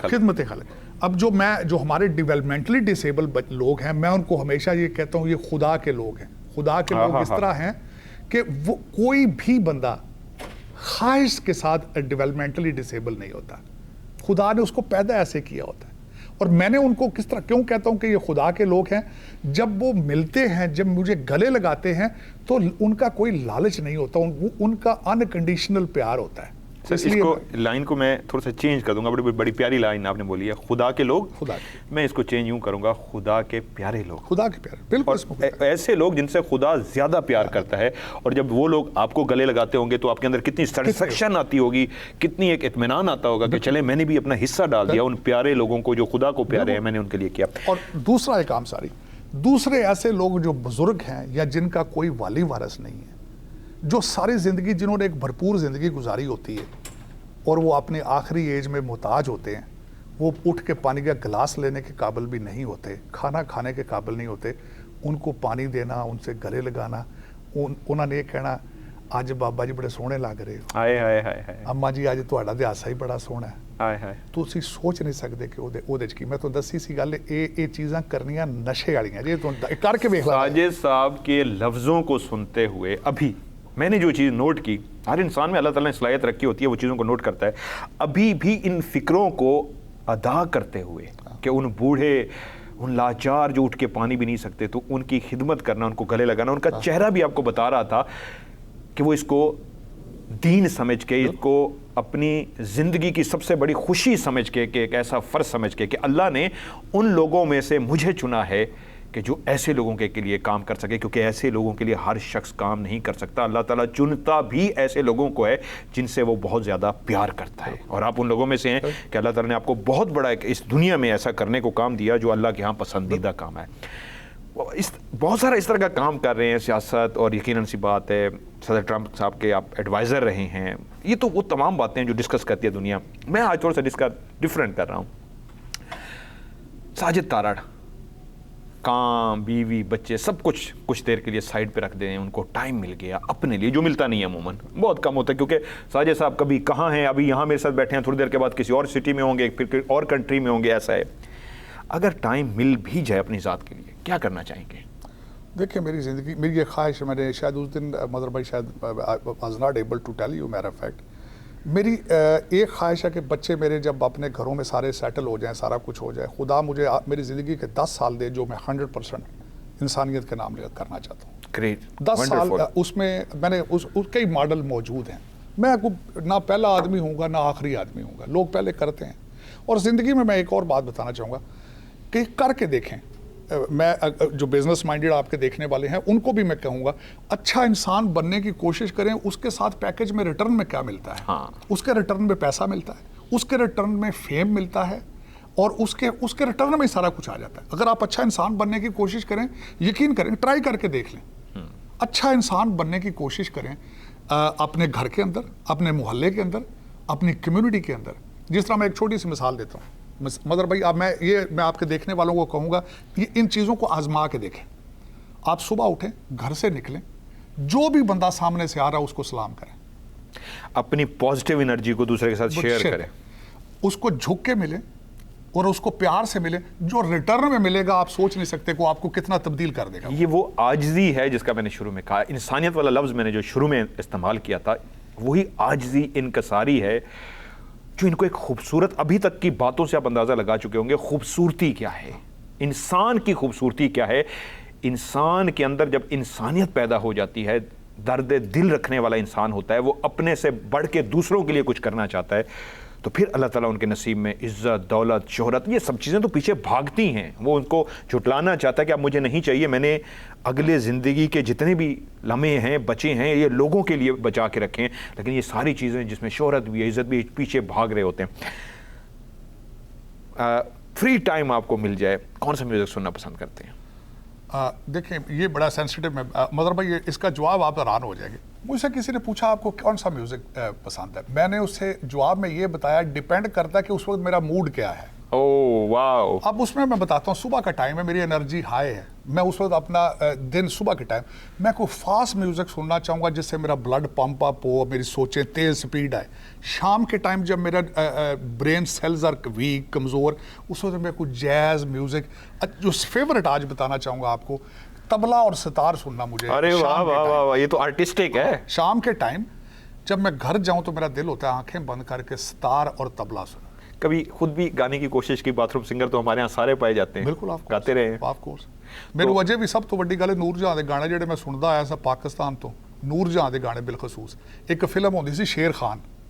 خدمت خلق. اب جو ہمارے ڈیولپمنٹلی ڈسیبل لوگ ہیں, میں ان کو ہمیشہ یہ کہتا ہوں یہ خدا کے لوگ ہیں. خدا کے لوگ اس طرح ہیں کہ وہ کوئی بھی بندہ خواہش کے ساتھ ڈیولپمنٹلی ڈسیبل نہیں ہوتا. خدا نے اس کو پیدا ایسے کیا ہوتا ہے. اور میں نے ان کو کس طرح کیوں کہتا ہوں کہ یہ خدا کے لوگ ہیں, جب وہ ملتے ہیں, جب مجھے گلے لگاتے ہیں تو ان کا کوئی لالچ نہیں ہوتا, ان کا انکنڈیشنل پیار ہوتا ہے. اس کو لائن کو میں تھوڑا سا چینج کر دوں گا, بڑی پیاری لائن آپ نے بولی ہے, خدا کے لوگ, میں اس کو چینج یوں کروں گا, خدا کے پیارے لوگ. خدا کے پیارے, بالکل ایسے لوگ جن سے خدا زیادہ پیار کرتا ہے, اور جب وہ لوگ آپ کو گلے لگاتے ہوں گے تو آپ کے اندر کتنی سیٹسفیکشن آتی ہوگی, کتنی ایک اطمینان آتا ہوگا کہ چلے میں نے بھی اپنا حصہ ڈال دیا ان پیارے لوگوں کو جو خدا کو پیارے ہیں, میں نے ان کے لیے کیا. اور دوسرا ایک عام ساری, دوسرے ایسے لوگ جو بزرگ ہیں یا جن کا کوئی والی وارث نہیں ہے, جو ساری زندگی, جنہوں نے ایک بھرپور زندگی گزاری ہوتی ہے اور وہ اپنے آخری ایج میں محتاج ہوتے ہیں, وہ اٹھ کے پانی کا گلاس لینے کے قابل بھی نہیں ہوتے, کھانا کھانے کے قابل نہیں ہوتے, ان کو پانی دینا, ان سے گلے لگانا, انہوں نے یہ کہنا آج بابا جی بڑے سونے لگ رہے ہو, ہائے ہائے ہائے, اما جی آج تہاڈا تے ہاسا ہی بڑا سونا ہے, ہائے ہائے, تسی سوچ نہیں سکتے کہ ਉਹਦੇ ਚ ਕੀ. میں تو دسی سی گل, یہ چیزاں کرنیاں نشے والیاں جی, کر کے دیکھ لو. ساجد صاحب کے لفظوں کو سنتے ہوئے ابھی میں نے جو چیز نوٹ کی, ہر انسان میں اللہ تعالیٰ نے صلاحیت رکھی ہوتی ہے, وہ چیزوں کو نوٹ کرتا ہے, ابھی بھی ان فکروں کو ادا کرتے ہوئے کہ ان بوڑھے, ان لاچار جو اٹھ کے پانی بھی نہیں سکتے, تو ان کی خدمت کرنا, ان کو گلے لگانا, ان کا چہرہ بھی آپ کو بتا رہا تھا کہ وہ اس کو دین سمجھ کے, اس کو اپنی زندگی کی سب سے بڑی خوشی سمجھ کے, کہ ایک ایسا فرض سمجھ کے کہ اللہ نے ان لوگوں میں سے مجھے چنا ہے کہ جو ایسے لوگوں کے لیے کام کر سکے, کیونکہ ایسے لوگوں کے لیے ہر شخص کام نہیں کر سکتا. اللہ تعالیٰ چنتا بھی ایسے لوگوں کو ہے جن سے وہ بہت زیادہ پیار کرتا ہے, اور آپ ان لوگوں میں سے ہیں کہ اللہ تعالیٰ نے آپ کو بہت بڑا اس دنیا میں ایسا کرنے کو کام دیا جو اللہ کے ہاں پسندیدہ کام ہے. بہت سارا اس طرح کا کام کر رہے ہیں سیاست, اور یقیناً سی بات ہے صدر ٹرمپ صاحب کے آپ ایڈوائزر رہے ہیں, یہ تو وہ تمام باتیں ہیں جو ڈسکس کرتی ہے دنیا. میں آج تھوڑا سا ڈفرینٹ کر رہا ہوں. ساجد تارڑ کام, بیوی, بچے, سب کچھ دیر کے لیے سائڈ پہ رکھ دیں, ان کو ٹائم مل گیا اپنے لیے, جو ملتا نہیں ہے عموماً, بہت کم ہوتا ہے, کیونکہ ساجد صاحب کبھی کہاں ہیں, ابھی یہاں میرے ساتھ بیٹھے ہیں, تھوڑی دیر کے بعد کسی اور سٹی میں ہوں گے, پھر اور کنٹری میں ہوں گے, ایسا ہے. اگر ٹائم مل بھی جائے اپنی ذات کے لیے, کیا کرنا چاہیں گے؟ دیکھیں میری زندگی, میری یہ خواہش ہے, میں نے شاید اس دن مدر بھائی شاید was not able to tell you میرا فیکٹ, میری ایک خواہش ہے کہ بچے میرے جب اپنے گھروں میں سارے سیٹل ہو جائیں, سارا کچھ ہو جائے, خدا مجھے میری زندگی کے 10 سال دے جو میں 100% انسانیت کے نام لے کر کرنا چاہتا ہوں. گریٹ. 10 سال اس میں میں نے اس کئی ماڈل موجود ہیں, میں نہ پہلا آدمی ہوں گا نہ آخری آدمی ہوں گا, لوگ پہلے کرتے ہیں. اور زندگی میں ایک اور بات بتانا چاہوں گا کہ کر کے دیکھیں, میں جو بزنس مائنڈیڈ آپ کے دیکھنے والے ہیں ان کو بھی میں کہوں گا اچھا انسان بننے کی کوشش کریں, اس کے ساتھ پیکج میں ریٹرن میں کیا ملتا ہے, اس کے ریٹرن میں پیسہ ملتا ہے, اس کے ریٹرن میں فیم ملتا ہے, اور اس کے ریٹرن میں سارا کچھ آ جاتا ہے. اگر آپ اچھا انسان بننے کی کوشش کریں, یقین کریں, ٹرائی کر کے دیکھ لیں, اچھا انسان بننے کی کوشش کریں اپنے گھر کے اندر, اپنے محلے کے اندر, اپنی کمیونٹی کے اندر. جس طرح میں ایک چھوٹی سی مثال دیتا ہوں, مدر بھائی, اب میں آپ کے دیکھنے والوں کو کہوں گا یہ ان چیزوں کو آزما کے دیکھیں. آپ صبح اٹھیں, گھر سے نکلیں, جو بھی بندہ سامنے سے آ رہا ہے اس کو سلام کریں, اپنی پازیٹیو انرجی کو دوسرے کے ساتھ شیئر کریں, اس کو جھک کے ملیں اور اس کو پیار سے ملے. جو ریٹرن میں ملے گا آپ سوچ نہیں سکتے کہ آپ کو کتنا تبدیل کر دے گا. یہ وہ عاجزی ہے جس کا میں نے شروع میں کہا, انسانیت والا لفظ میں نے جو شروع میں استعمال کیا تھا, وہی عاجزی انکساری ہے جو ان کو ایک خوبصورت, ابھی تک کی باتوں سے آپ اندازہ لگا چکے ہوں گے خوبصورتی کیا ہے, انسان کی خوبصورتی کیا ہے. انسان کے اندر جب انسانیت پیدا ہو جاتی ہے, درد دل رکھنے والا انسان ہوتا ہے, وہ اپنے سے بڑھ کے دوسروں کے لیے کچھ کرنا چاہتا ہے, تو پھر اللہ تعالیٰ ان کے نصیب میں عزت, دولت, شہرت, یہ سب چیزیں تو پیچھے بھاگتی ہیں. وہ ان کو جھٹلانا چاہتا ہے کہ اب مجھے نہیں چاہیے, میں نے اگلے زندگی کے جتنے بھی لمحے ہیں بچے ہیں یہ لوگوں کے لیے بچا کے رکھیں, لیکن یہ ساری چیزیں جس میں شہرت بھی ہے, عزت بھی, پیچھے بھاگ رہے ہوتے ہیں. فری ٹائم آپ کو مل جائے, کون سا میوزک سننا پسند کرتے ہیں؟ دیکھیں یہ بڑا سینسٹیو, مدر بھائی اس کا جواب آپ حیران ہو جائیں گے. مجھ سے کسی نے پوچھا آپ کو کون سا میوزک پسند ہے, میں نے اس سے جواب میں یہ بتایا ڈیپینڈ کرتا ہے کہ اس وقت میرا موڈ کیا ہے. اوہ واو. اب اس میں بتاتا ہوں, صبح کا ٹائم ہے, میری انرجی ہائی ہے, میں اس وقت اپنا دن صبح کے ٹائم میں کوئی فاسٹ میوزک سننا چاہوں گا جس سے میرا بلڈ پمپ اپ ہو, میری سوچیں تیز سپیڈ آئے. شام کے ٹائم جب میرا برین سیلز آر ویک, کمزور, اس وقت میں کوئی جیز میوزک, جو فیورٹ آج بتانا چاہوں گا آپ کو, طبلہ اور ستار سننا مجھے. ارے واہ واہ واہ, یہ تو آرٹسٹک ہے. شام کے ٹائم جب میں گھر جاؤں تو میرا دل ہوتا ہے آنکھیں بند کر کے ستار اور طبلہ سنوں. کبھی خود بھی گانے کی کوشش کی؟ باتھ روم سنگر تو ہمارے ہاں سارے پائے جاتے ہیں. بالکل, گاتے رہے ہیں. Of course. میرے وجہ بھی سب تو بڑی گل ہے نور جہاں دے گانے جڑے میں سندا آیا سا پاکستان تو, نور جہاں دے گانے بالخصوص. ایک فلم ہوندی سی شیر خان,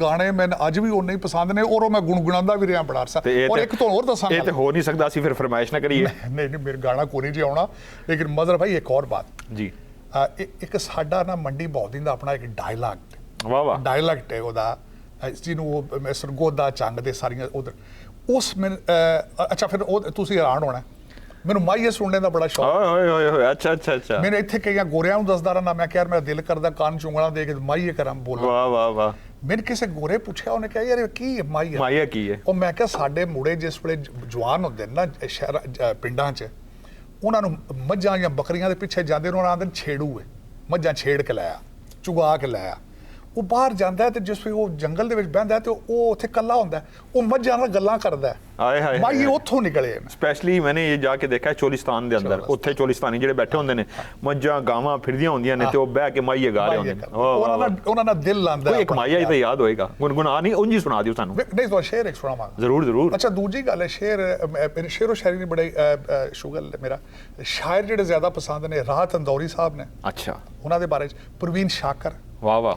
ਗਾਣੇ ਮੈਨੂੰ ਅੱਜ ਵੀ ਉਨੇ ਹੀ ਪਸੰਦ ਨੇ ਔਰ ਉਹ ਮੈਂ ਗੁਣਗੁਣਾਉਂਦਾ ਵੀ ਰਿਹਾ ਬੜਾ ਅਰਸਾ। ਔਰ ਇੱਕ ਤੋਂ ਹੋਰ ਦੱਸਾਂ, ਇਹ ਤੇ ਹੋ ਨਹੀਂ ਸਕਦਾ, ਅਸੀਂ ਫਿਰ ਫਰਮਾਇਸ਼ ਨਾ ਕਰੀਏ। ਨਹੀਂ ਨਹੀਂ, ਮੇਰੇ ਗਾਣਾ ਕੋਈ ਨਹੀਂ ਜੀ ਆਉਣਾ, ਲੇਕਿਨ ਮਦਰ ਭਾਈ ਇੱਕ ਹੋਰ ਬਾਤ ਜੀ। ਇੱਕ ਸਾਡਾ ਨਾ ਮੰਡੀ ਬੌਧੀ ਦਾ ਆਪਣਾ ਇੱਕ ਡਾਇਲੌਗ, ਵਾਹ ਵਾਹ, ਡਾਇਲੈਕਟ ਹੈ ਉਹਦਾ, ਜਿਹਨੂੰ ਉਹ ਮੈਂ ਸਰਗੋਦਾ ਚੰਗ ਦੇ ਸਾਰੀਆਂ ਉਧਰ ਉਸ ਮੈਂ ਅੱਛਾ ਫਿਰ ਉਹ ਤੁਸੀਂ ਹੈਰਾਨ ਹੋਣਾ, ਮੈਨੂੰ ਮਾਈਏ ਸੁਣਨੇ ਦਾ ਬੜਾ ਸ਼ੌਕ। ਓਏ ਓਏ ਓਏ, ਅੱਛਾ ਅੱਛਾ ਅੱਛਾ। ਮੈਨੂੰ ਇੱਥੇ ਕਈਆਂ ਗੋਰਿਆਂ ਨੂੰ ਦੱਸਦਾ ਰਹਿਣਾ, ਮੈਂ ਕਿਹਾ ਯਾਰ ਮੇਰਾ ਦਿਲ ਕਰਦਾ ਕੰਨ ਚੁੰਗਣਾ ਦੇ ਕੇ ਮਾਈਏ ਕਰਾਂ ਬੋਲਾਂ। ਵਾਹ ਵਾਹ ਵਾਹ। ਮੈਨੂੰ ਕਿਸੇ ਗੋਰੇ ਪੁੱਛਿਆ, ਉਹਨੇ ਕਿਹਾ ਯਾਰ ਇਹ ਕੀ ਹੈ ਮਾਈਆ? ਮਾਈਆ ਕੀ ਹੈ? ਉਹ ਮੈਂ ਕਿਹਾ ਸਾਡੇ ਮੁੰਡੇ ਜਿਸ ਵੇਲੇ ਜਵਾਨ ਹੁੰਦੇ ਨੇ ਨਾ ਸ਼ਹਿਰਾਂ ਪਿੰਡਾਂ 'ਚ, ਉਹਨਾਂ ਨੂੰ ਮੱਝਾਂ ਜਾਂ ਬੱਕਰੀਆਂ ਦੇ ਪਿੱਛੇ ਜਾਂਦੇ ਨੇ, ਉਹਨਾਂ ਆਂਦੇ ਛੇੜੂ ਹੈ, ਮੱਝਾਂ ਛੇੜ ਕੇ ਲਾਇਆ, ਚੁਗਾ ਕੇ ਲਾਇਆ। ਉਹ ਬਾਹਰ ਜਾਂਦਾ ਹੈ ਤੇ ਜਿਸ ਵੇਲੇ ਉਹ ਜੰਗਲ ਦੇ ਵਿੱਚ ਬਹਿੰਦਾ ਹੈ ਤੇ ਉਹ ਉੱਥੇ ਇਕੱਲਾ ਹੁੰਦਾ ਹੈ, ਉਹ ਮੱਝਾਂ ਨਾਲ ਗੱਲਾਂ ਕਰਦਾ ਹੈ। ਆਏ ਹਾਏ, ਮਾਈਏ ਉੱਥੋਂ ਨਿਕਲੇ। ਸਪੈਸ਼ਲੀ ਮੈਨੇ ਇਹ ਜਾ ਕੇ ਦੇਖਿਆ ਚੋਲਿਸਤਾਨ ਦੇ ਅੰਦਰ, ਉੱਥੇ ਚੋਲਿਸਤਾਨੀ ਜਿਹੜੇ ਬੈਠੇ ਹੁੰਦੇ ਨੇ, ਮੱਝਾਂ ਗਾਵਾਂ ਫਿਰਦੀਆਂ ਹੁੰਦੀਆਂ ਨੇ ਤੇ ਉਹ ਬਹਿ ਕੇ ਮਾਈਏ ਗਾ ਰਹੇ ਹੁੰਦੇ ਨੇ। ਉਹਨਾਂ ਦਾ ਦਿਲ ਲਾਂਦਾ। ਕੋਈ ਇੱਕ ਮਾਈਆ ਹੀ ਤਾਂ ਯਾਦ ਹੋਏਗਾ, ਗੁਨਗੁਨਾ ਨਹੀਂ, ਉਂਝ ਹੀ ਸੁਣਾ ਦਿਓ ਸਾਨੂੰ। ਨਹੀਂ ਤਾਂ ਸ਼ੇਰ ਇੱਕ ਸੁਣਾਵਾਂਗਾ। ਜ਼ਰੂਰ ਜ਼ਰੂਰ। ਅੱਛਾ ਦੂਜੀ ਗੱਲ ਹੈ, ਸ਼ੇਰ ਸ਼ੇਰੋ ਸ਼ਾਇਰੀ ਨਹੀਂ ਬੜੇ ਸ਼ੁਗਲ ਮੇਰਾ ਸ਼ਾਇਰ ਜਿਹੜੇ ਜ਼ਿਆਦਾ ਪਸੰਦ ਨੇ ਰਾਹਤ ਅੰਦੌਰੀ ਸਾਹਿਬ ਨੇ। ਅੱਛਾ, ਉਹਨਾਂ ਦੇ ਬਾਰੇ 'ਚ ਪ੍ਰਵੀਨ ਸ਼ਾਕਰ, ਵਾਹ ਵਾਹ,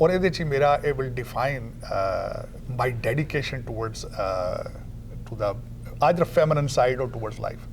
ਔਰ ਇਹਦੇ 'ਚ ਮੇਰਾ ਇਹ will define my dedication towards to the either feminine side or towards life.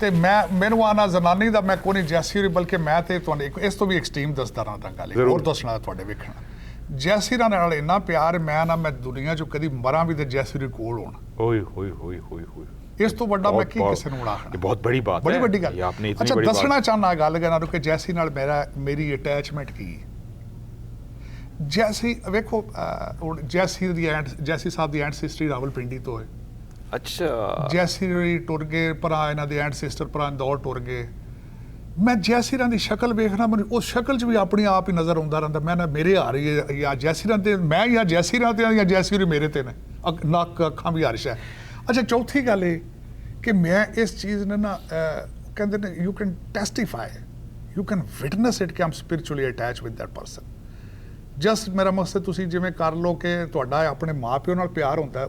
ਤੇ ਮੈਨੂੰ ਆਣਾ ਜ਼ਨਾਨੀ ਦਾ ਮੈਂ ਕੋਈ ਨਹੀਂ ਜੈਸੀ ਹੋਰੀ, ਬਲਕਿ ਮੈਂ ਤੇ ਤੁਹਾਨੂੰ ਇਸ ਤੋਂ ਵੀ ਐਕਸਟ੍ਰੀਮ ਦੱਸਦਾ ਰਹਾਂ ਤਾਂ ਗੱਲ ਹੋਰ ਦੱਸਣਾ ਤੁਹਾਡੇ ਵੇਖਣਾ। ਜੈਸੀ ਨਾਲ ਇੰਨਾ ਪਿਆਰ ਮੈਂ ਦੁਨੀਆ 'ਚ ਕਦੀ ਮਰਾਂ ਵੀ ਤੇ ਜੈਸੀ ਦੇ ਕੋਲ ਹੋਣ। ਓਏ ਹੋਏ ਹੋਏ ਹੋਏ ਹੋਏ, ਇਸ ਤੋਂ ਵੱਡਾ ਮੈਂ ਕੀ ਕਿਸੇ ਨੂੰ ਆਖਣਾ। ਇਹ ਬਹੁਤ ਬੜੀ ਬਾਤ ਹੈ, ਬੜੀ ਵੱਡੀ ਗੱਲ। ਇਹ ਆਪਨੇ ਇਤਨੀ ਅੱਛਾ ਬੜੀ ਬਾਤ ਦੱਸਣਾ ਚਾਹਨਾ ਗੱਲ ਕਰਾਂ ਕਿ ਜੈਸੀ ਨਾਲ ਮੇਰੀ ਅਟੈਚਮੈਂਟ ਕੀ। ਜੈਸੀ ਵੇਖੋ ਜੈਸੀ ਸਾਹਿਬ ਦੀ ਐਂਡ ਸਿਸਟਰ ਰਾਵਲਪਿੰਡੀ ਤੋਂ ਹੈ। ਅੱਛਾ, ਜੈਸੀ ਟੁਰ ਗਏ ਭਰਾ, ਇਹਨਾਂ ਦੇ ਐਂਡ ਸਿਸਟਰ ਭਰਾ ਇੰਦੌਰ ਟੁਰ ਗਏ। ਮੈਂ ਜੈਸੀਰਾਂ ਦੀ ਸ਼ਕਲ ਵੇਖਣਾ, ਮੈਨੂੰ ਉਸ ਸ਼ਕਲ 'ਚ ਵੀ ਆਪਣੀ ਆਪ ਹੀ ਨਜ਼ਰ ਆਉਂਦਾ ਰਹਿੰਦਾ। ਮੈਂ ਨਾ ਮੇਰੇ ਆ ਰਹੀ ਹੈ ਜਾਂ ਜੈਸੀਰਾਂ ਤੇ ਮੈਂ, ਜਾਂ ਜੈਸੀਰਾਂ ਤੇ ਜਾਂ ਜੈਸੀ ਮੇਰੇ ਤੇ ਨੇ, ਨੱਕ ਅੱਖਾਂ ਵੀ ਹਰਸ਼ ਹੈ। ਅੱਛਾ ਚੌਥੀ ਗੱਲ ਇਹ ਕਿ ਮੈਂ ਇਸ ਚੀਜ਼ ਨੇ ਨਾ ਕਹਿੰਦੇ ਨੇ you can testify, you can witness it ਕਿ I'm spiritually attach with that person. Just ਮੇਰਾ ਮਕਸਦ ਤੁਸੀਂ ਜਿਵੇਂ ਕਰ ਲਓ ਕਿ ਤੁਹਾਡਾ ਆਪਣੇ ਮਾਂ ਪਿਓ ਨਾਲ ਪਿਆਰ ਹੁੰਦਾ,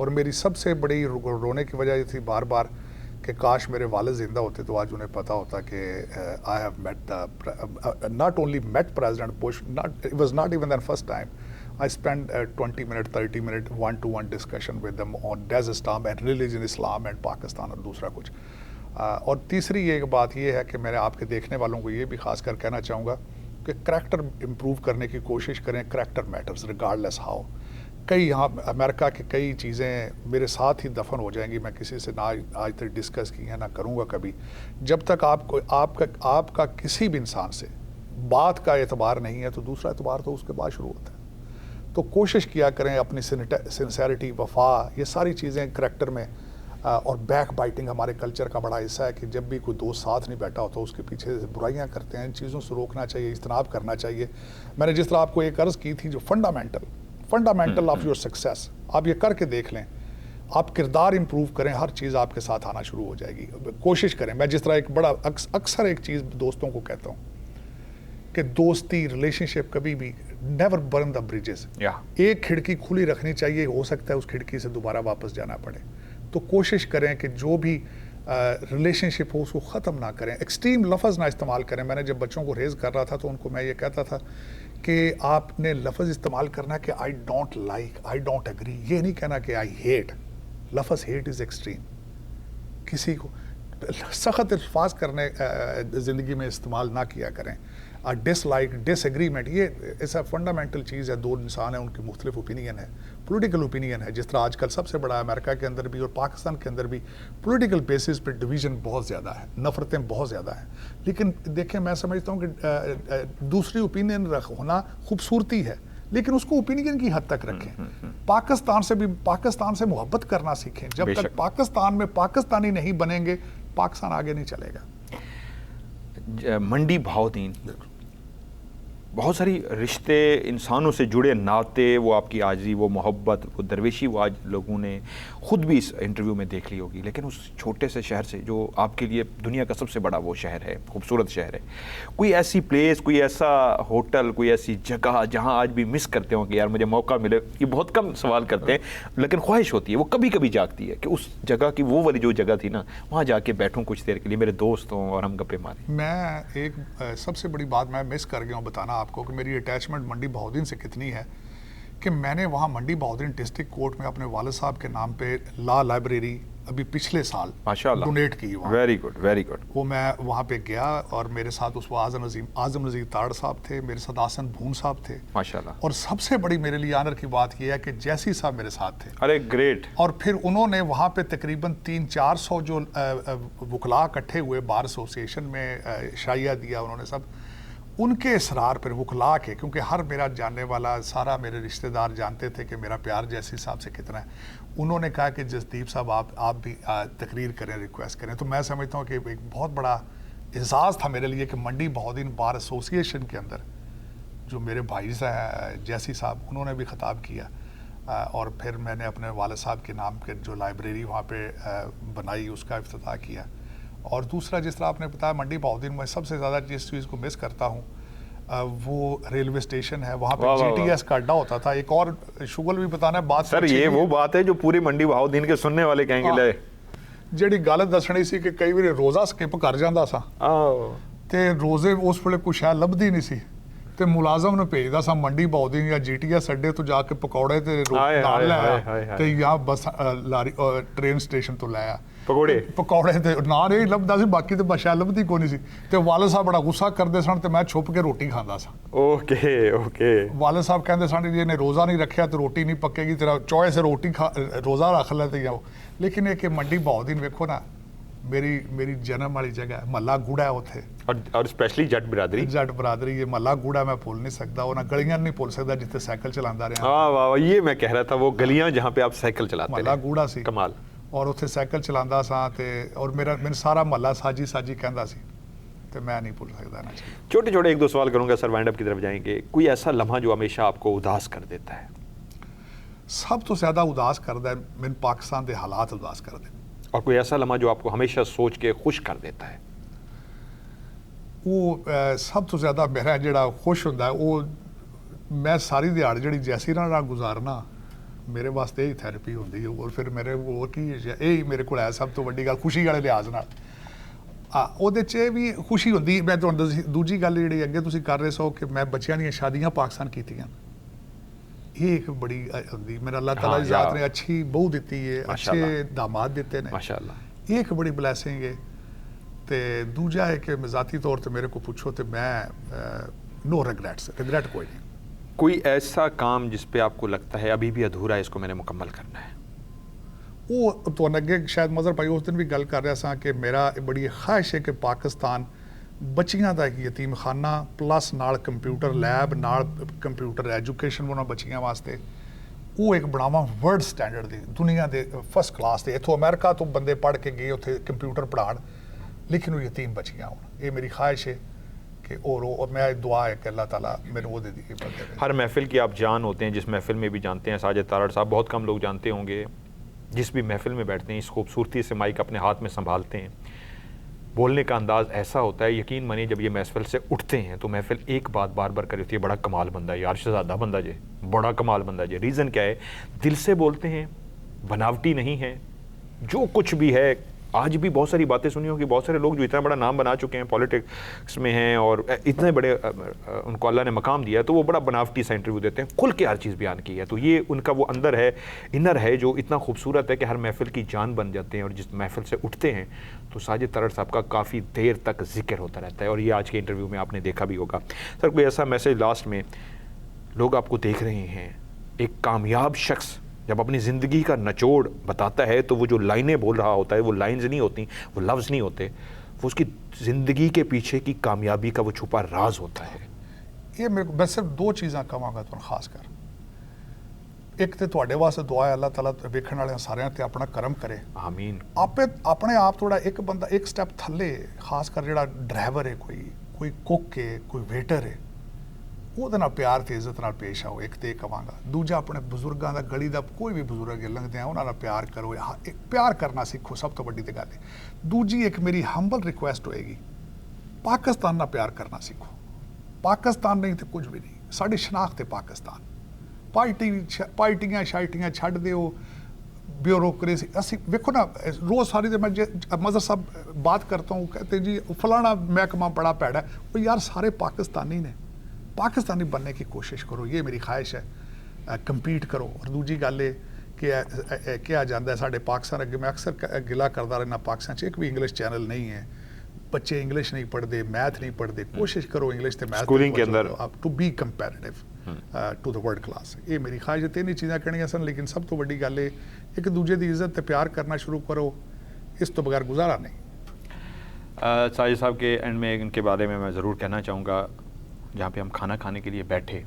اور میری سب سے بڑی رونے کی وجہ یہ تھی بار بار کہ کاش میرے والد زندہ ہوتے تو آج انہیں پتہ ہوتا کہ I have met not only met President Bush, it was not even then first time. I spent 20 minute, 30 minute one-to-one discussion with them on Dagestan and religion, Islam and Pakistan اور دوسرا کچھ. اور تیسری ایک بات یہ ہے کہ میں آپ کے دیکھنے والوں کو یہ بھی خاص کر کہنا چاہوں گا کہ کریکٹر امپروو کرنے کی کوشش کریں. Character matters regardless how. کئی یہاں امریکہ کی کئی چیزیں میرے ساتھ ہی دفن ہو جائیں گی, میں کسی سے نہ آج تک ڈسکس کی ہیں نہ کروں گا کبھی, جب تک آپ کا کسی بھی انسان سے بات کا اعتبار نہیں ہے تو دوسرا اعتبار تو اس کے بعد شروع ہوتا ہے. تو کوشش کیا کریں اپنی سنسیریٹی, وفا, یہ ساری چیزیں کریکٹر میں. اور بیک بائٹنگ ہمارے کلچر کا بڑا حصہ ہے کہ جب بھی کوئی دوست ساتھ نہیں بیٹھا ہوتا اس کے پیچھے برائیاں کرتے ہیں. ان چیزوں سے روکنا چاہیے, اجتناب کرنا چاہیے. میں نے جس طرح آپ کو ایک عرض کی تھی جو فنڈامنٹل آف یور سکسیس, آپ یہ کر کے دیکھ لیں, آپ کردار امپروو کریں, ہر چیز آپ کے ساتھ آنا شروع ہو جائے گی. کوشش کریں. میں جس طرح ایک بڑا اکثر ایک چیز دوستوں کو کہتا ہوں کہ دوستی ریلیشن شپ کبھی بھی نیور برن دا بریجز. ایک کھڑکی کھلی رکھنی چاہیے, ہو سکتا ہے اس کھڑکی سے دوبارہ واپس جانا پڑے. تو کوشش کریں کہ جو بھی ریلیشن شپ ہو اس کو ختم نہ کریں. ایکسٹریم لفظ نہ استعمال کریں. میں نے جب بچوں کو ریز کر رہا تھا تو ان کو میں یہ کہتا تھا کہ آپ نے لفظ استعمال کرنا کہ I don't like, I don't agree. یہ نہیں کہنا کہ آئی ہیٹ. لفظ ہیٹ از ایکسٹریم. کسی کو سخت الفاظ کرنے زندگی میں استعمال نہ کیا کریں. ڈس لائک, ڈس ایگریمنٹ, یہ ایسا فنڈامنٹل چیز ہے. دو انسان ہیں, ان کی مختلف اوپینین ہے, پولیٹیکل اوپینین ہے. جس طرح آج کل سب سے بڑا امریکہ کے اندر بھی اور پاکستان کے اندر بھی پولیٹیکل بیسس پہ ڈویژن بہت زیادہ ہے, نفرتیں بہت زیادہ ہیں. لیکن دیکھیں, میں سمجھتا ہوں کہ دوسری اوپینین ہونا خوبصورتی ہے, لیکن اس کو اوپینین کی حد تک رکھیں. پاکستان سے محبت کرنا سیکھیں. جب تک پاکستان میں پاکستانی نہیں بنیں گے پاکستان آگے نہیں چلے گا. منڈی بہاؤدین, بہت ساری رشتے, انسانوں سے جڑے ناطے, وہ آپ کی عاجزی, وہ محبت, وہ درویشی, وہ آج لوگوں نے خود بھی اس انٹرویو میں دیکھ لی ہوگی. لیکن اس چھوٹے سے شہر سے جو آپ کے لیے دنیا کا سب سے بڑا وہ شہر ہے, خوبصورت شہر ہے, کوئی ایسی پلیس, کوئی ایسا ہوٹل, کوئی ایسی جگہ جہاں آج بھی مس کرتے ہوں کہ یار مجھے موقع ملے. یہ بہت کم سوال کرتے ہیں لیکن خواہش ہوتی ہے, وہ کبھی کبھی جاگتی ہے کہ اس جگہ کی, وہ والی جو جگہ تھی نا, وہاں جا کے بیٹھوں کچھ دیر کے لیے, میرے دوست ہوں اور ہم گپے ماریں. میں ایک سب سے بڑی بات میں مس کر گیا ہوں بتانا آپ کو کہ میری اٹیچمنٹ منڈی بہاؤدین سے کتنی ہے کہ میں نے وہاں منڈی بہاؤدین ڈسٹرکٹ کورٹ میں اپنے والد صاحب کے نام پہ لا لائبریری ابھی پچھلے سال ڈونیٹ کی. Very good, very good. وہ میں وہاں پہ گیا اور میرے ساتھ اس وقت اعظم نذیر تاڑ صاحب تھے, میرے ساتھ آسن بھون صاحب تھے, ماشاءاللہ. اور سب سے بڑی میرے لیے آنر کی بات یہ ہے کہ جیسی صاحب میرے ساتھ تھے. ارے گریٹ. اور پھر انہوں نے وہاں پہ تقریباً 300-400 جو وکلاء اکٹھے ہوئے بار ایسوسیشن میں شائعہ دیا انہوں نے سب, ان کے اصرار پر وکلاء کے, کیونکہ ہر میرا جاننے والا, سارا میرے رشتہ دار جانتے تھے کہ میرا پیار جیسی صاحب سے کتنا ہے. انہوں نے کہا کہ جسدیپ صاحب آپ بھی تقریر کریں, ریکویسٹ کریں. تو میں سمجھتا ہوں کہ ایک بہت بڑا اعزاز تھا میرے لیے کہ منڈی بہاؤدین بار ایسوسیشن کے اندر جو میرے بھائی ہیں جیسی صاحب, انہوں نے بھی خطاب کیا. اور پھر میں نے اپنے والد صاحب کے نام کے جو لائبریری وہاں پہ بنائی اس کا افتتاح کیا. اور دوسرا, جس طرح آپ نے بتایا منڈی بہاؤدین میں سب سے زیادہ جس چیز کو مس کرتا ہوں وہ ریلوے اسٹیشن ہے. وہاں پہ جی ٹی ایس کا اڈا ہوتا تھا. ایک اور شغل بھی بتانا ہے بات سر, یہ وہ بات ہے جو پوری منڈی بہاؤدین کے سننے والے کہیں گے لے جیڑی گل دسنی سی کہ کئی بار روزہ سکپ کر جاندہ سا تے روزے اس ویلے کچھ ہے لبدی نہیں سی تے ملازم نے بھیجدا سا منڈی بہاؤدین یا جی ٹی ایس اڈے تو جا کے پکوڑے تے نال لے آیا تے یا بس لاری ٹرین اسٹیشن تو لے آیا پکوڑے تے نہ نہیں لبدا سی, باقی تے بشا لبدی کوئی نہیں سی. تے والد صاحب بڑا غصہ کردے سن تے میں چھپ کے روٹی کھاندا سا. اوکے. والد صاحب کہندے سن جی نے روزہ نہیں رکھیا تو روٹی نہیں پکے گی, تیرا چوائے سے روٹی روزہ رکھ لے تے. لیکن یہ کہ منڈی بہاؤدین ویکھو نا, میری جنم والی جگہ ہے, محلہ گوڑا ہے اوتھے, اور اسپیشلی جٹ برادری. یہ محلہ گوڑا میں بھول نہیں سکتا, انہاں گلیاں نہیں بھول سکتا جتے سائیکل چلاندا رہا. واہ, یہ میں کہہ رہا تھا, وہ گلیاں جہاں پہ آپ سائیکل چلاتے محلہ گوڑا سی, کمال. اور اتنے سائیکل چلاندا سا تے اور میرا سارا محلہ ساجی کہندا سی تے میں نہیں بھول سکتا نا. چھوٹے ایک دو سوال کروں گا سر, وائنڈ اپ کی طرف جائیں گے. کوئی ایسا لمحہ جو ہمیشہ آپ کو اداس کر دیتا ہے؟ سب تو زیادہ اداس کردا ہے من پاکستان دے حالات اداس کر دے. اور کوئی ایسا لمحہ جو آپ کو ہمیشہ سوچ کے خوش کر دیتا ہے؟ وہ سب تو زیادہ میرا جڑا خوش ہوندا ہے وہ میں ساری دیہڑ جڑی جیسی نال گزارنا, ਮੇਰੇ ਵਾਸਤੇ ਇਹ ਥੈਰੇਪੀ ਹੁੰਦੀ ਹੈ। ਔਰ ਫਿਰ ਮੇਰੇ ਹੋਰ ਕੀ ਇਹ ਮੇਰੇ ਕੋਲ ਹੈ ਸਭ ਤੋਂ ਵੱਡੀ ਗੱਲ ਖੁਸ਼ੀ ਵਾਲੇ ਲਿਹਾਜ਼ ਨਾਲ। ਉਹਦੇ 'ਚ ਇਹ ਵੀ ਖੁਸ਼ੀ ਹੁੰਦੀ। ਮੈਂ ਤੁਹਾਨੂੰ ਦੂਜੀ ਗੱਲ ਜਿਹੜੀ ਅੱਗੇ ਤੁਸੀਂ ਕਰ ਰਹੇ ਸੋ ਕਿ ਮੈਂ ਬੱਚਿਆਂ ਦੀਆਂ ਸ਼ਾਦੀਆਂ ਪਾਕਿਸਤਾਨ ਕੀਤੀਆਂ, ਇਹ ਇੱਕ ਬੜੀ ਹੁੰਦੀ। ਮੇਰਾ ਅੱਲਾਹ ਤਾਲਾ ਦੀ ਜ਼ਾਤ ਨੇ ਅੱਛੀ ਬਹੂ ਦਿੱਤੀ ਹੈ, ਅੱਛੇ ਦਾਮਾਦ ਦਿੱਤੇ ਨੇ ਮਾਸ਼ਾਅੱਲਾ, ਇਹ ਇੱਕ ਬੜੀ ਬਲੈਸਿੰਗ ਹੈ। ਤੇ ਦੂਜਾ ہے کہ ذاتی طور تے میرے کو پوچھو تو میں نو ریگریٹس، ریگریٹ کوئی نہیں۔ کوئی ایسا کام جس پہ آپ کو لگتا ہے ابھی بھی ادھورا ہے، اس کو میں نے مکمل کرنا ہے؟ وہ تو اگے شاید مظہر بھائی اس دن بھی گل کر رہا سا کہ میرا بڑی خواہش ہے کہ پاکستان بچیاں دا ایک یتیم خانہ پلس نال کمپیوٹر لیب نال کمپیوٹر ایجوکیشن انہاں بچیاں واسطے وہ ایک بناواں ورلڈ سٹینڈرڈ دی، دنیا دے فرسٹ کلاس دے۔ اتھوں امریکہ تو بندے پڑھ کے گئے اتھے کمپیوٹر پڑھان، لیکن وہ یتیم بچیاں ہوں۔ یہ میری خواہش ہے کہ اور میں دعا ہے کہ اللہ تعالیٰ میرے وہ دے دی۔ ہر محفل کی آپ جان ہوتے ہیں، جس محفل میں بھی جانتے ہیں ساجد تارڑ صاحب، بہت کم لوگ جانتے ہوں گے، جس بھی محفل میں بیٹھتے ہیں اس خوبصورتی سے مائک اپنے ہاتھ میں سنبھالتے ہیں، بولنے کا انداز ایسا ہوتا ہے، یقین مانیے جب یہ محفل سے اٹھتے ہیں تو محفل ایک بات بار بار کری ہوتی ہے، بڑا کمال بندہ ہے یار، شہزادہ بندہ جی، بڑا کمال بندہ جی۔ ریزن کیا ہے؟ دل سے بولتے ہیں، بناوٹی نہیں ہے، جو کچھ بھی ہے۔ آج بھی بہت ساری باتیں سنی ہوگی، بہت سارے لوگ جو اتنا بڑا نام بنا چکے ہیں پولیٹکس میں ہیں اور اتنے بڑے ان کو اللہ نے مقام دیا ہے، تو وہ بڑا بناوٹی سا انٹرویو دیتے ہیں، کھل کے ہر چیز بیان کی ہے۔ تو یہ ان کا وہ اندر ہے، انر ہے، جو اتنا خوبصورت ہے کہ ہر محفل کی جان بن جاتے ہیں۔ اور جس محفل سے اٹھتے ہیں تو ساجد تارڑ صاحب کا کافی دیر تک ذکر ہوتا رہتا ہے، اور یہ آج کے انٹرویو میں آپ نے دیکھا بھی ہوگا۔ سر کوئی ایسا میسج لاسٹ میں، لوگ آپ کو دیکھ رہے ہیں، ایک کامیاب شخص جب اپنی زندگی کا نچوڑ بتاتا ہے تو وہ جو لائنیں بول رہا ہوتا ہے وہ لائنز نہیں ہوتی، وہ لفظ نہیں ہوتے، وہ اس کی زندگی کے پیچھے کی کامیابی کا وہ چھپا راز ہوتا ہے۔ یہ میں صرف دو چیزاں کہاں گا تمہیں خاص کر، ایک تو تواڈے واسطے دعا ہے اللہ تعالیٰ ویکھن والے سارے تے اپنا کرم کرے، آمین۔ آپ اپنے آپ تھوڑا ایک بندہ ایک سٹیپ تھلے، خاص کر جڑا ڈرائیور ہے، کوئی کوک ہے، کوئی ویٹر ہے، وہ پیار تے عزت نال پیش آؤ، ایک تے کہاں گا۔ دوجا اپنے بزرگاں دا گلی دا کوئی بھی بزرگ لنگتے ہیں انہاں نال پیار کرو، پیار کرنا سیکھو، سب تو بڑی تے گل ہے۔ دوجی ایک میری ہمبل ریکویسٹ ہوئے گی، پاکستان نال پیار کرنا سیکھو۔ پاکستان نہیں تے کچھ بھی نہیں، ساڈی شناخت ہے پاکستان۔ پارٹیاں شائٹیاں چھڈ دیو، بیوروکریسی اسی ویکھو نا، روز ساری دے میں مظہر صاحب بات کرتا ہوں، کہتے جی فلانا محکمہ بڑا پیڑا ہے، وہ یار سارے پاکستانی نے، پاکستانی بننے کی کوشش کرو، یہ میری خواہش ہے، کمپیٹ کرو۔ اور دوجی گل ہے کہ کیا جاتا ہے سارے پاکستان اگے، میں اکثر گلا کرتا رہنا، پاکستان ایک بھی انگلش چینل نہیں ہے، بچے انگلش نہیں پڑھتے، میتھ نہیں پڑھتے، کوشش کرو انگلش تے میتھ اسکولنگ کے اندر to be comparative to the world class. یہ میری خواہش ہے، تین چیزاں کہنیاں سن، لیکن سب تو بڑی گل ہے ایک دوجے دی عزت تے پیار کرنا شروع کرو، اس تو بغیر گزارا نہیں۔ ساجد صاحب کے اینڈ میں ان کے بارے میں ضرور کہنا چاہوں گا، جہاں پہ ہم کھانا کھانے کے لیے بیٹھے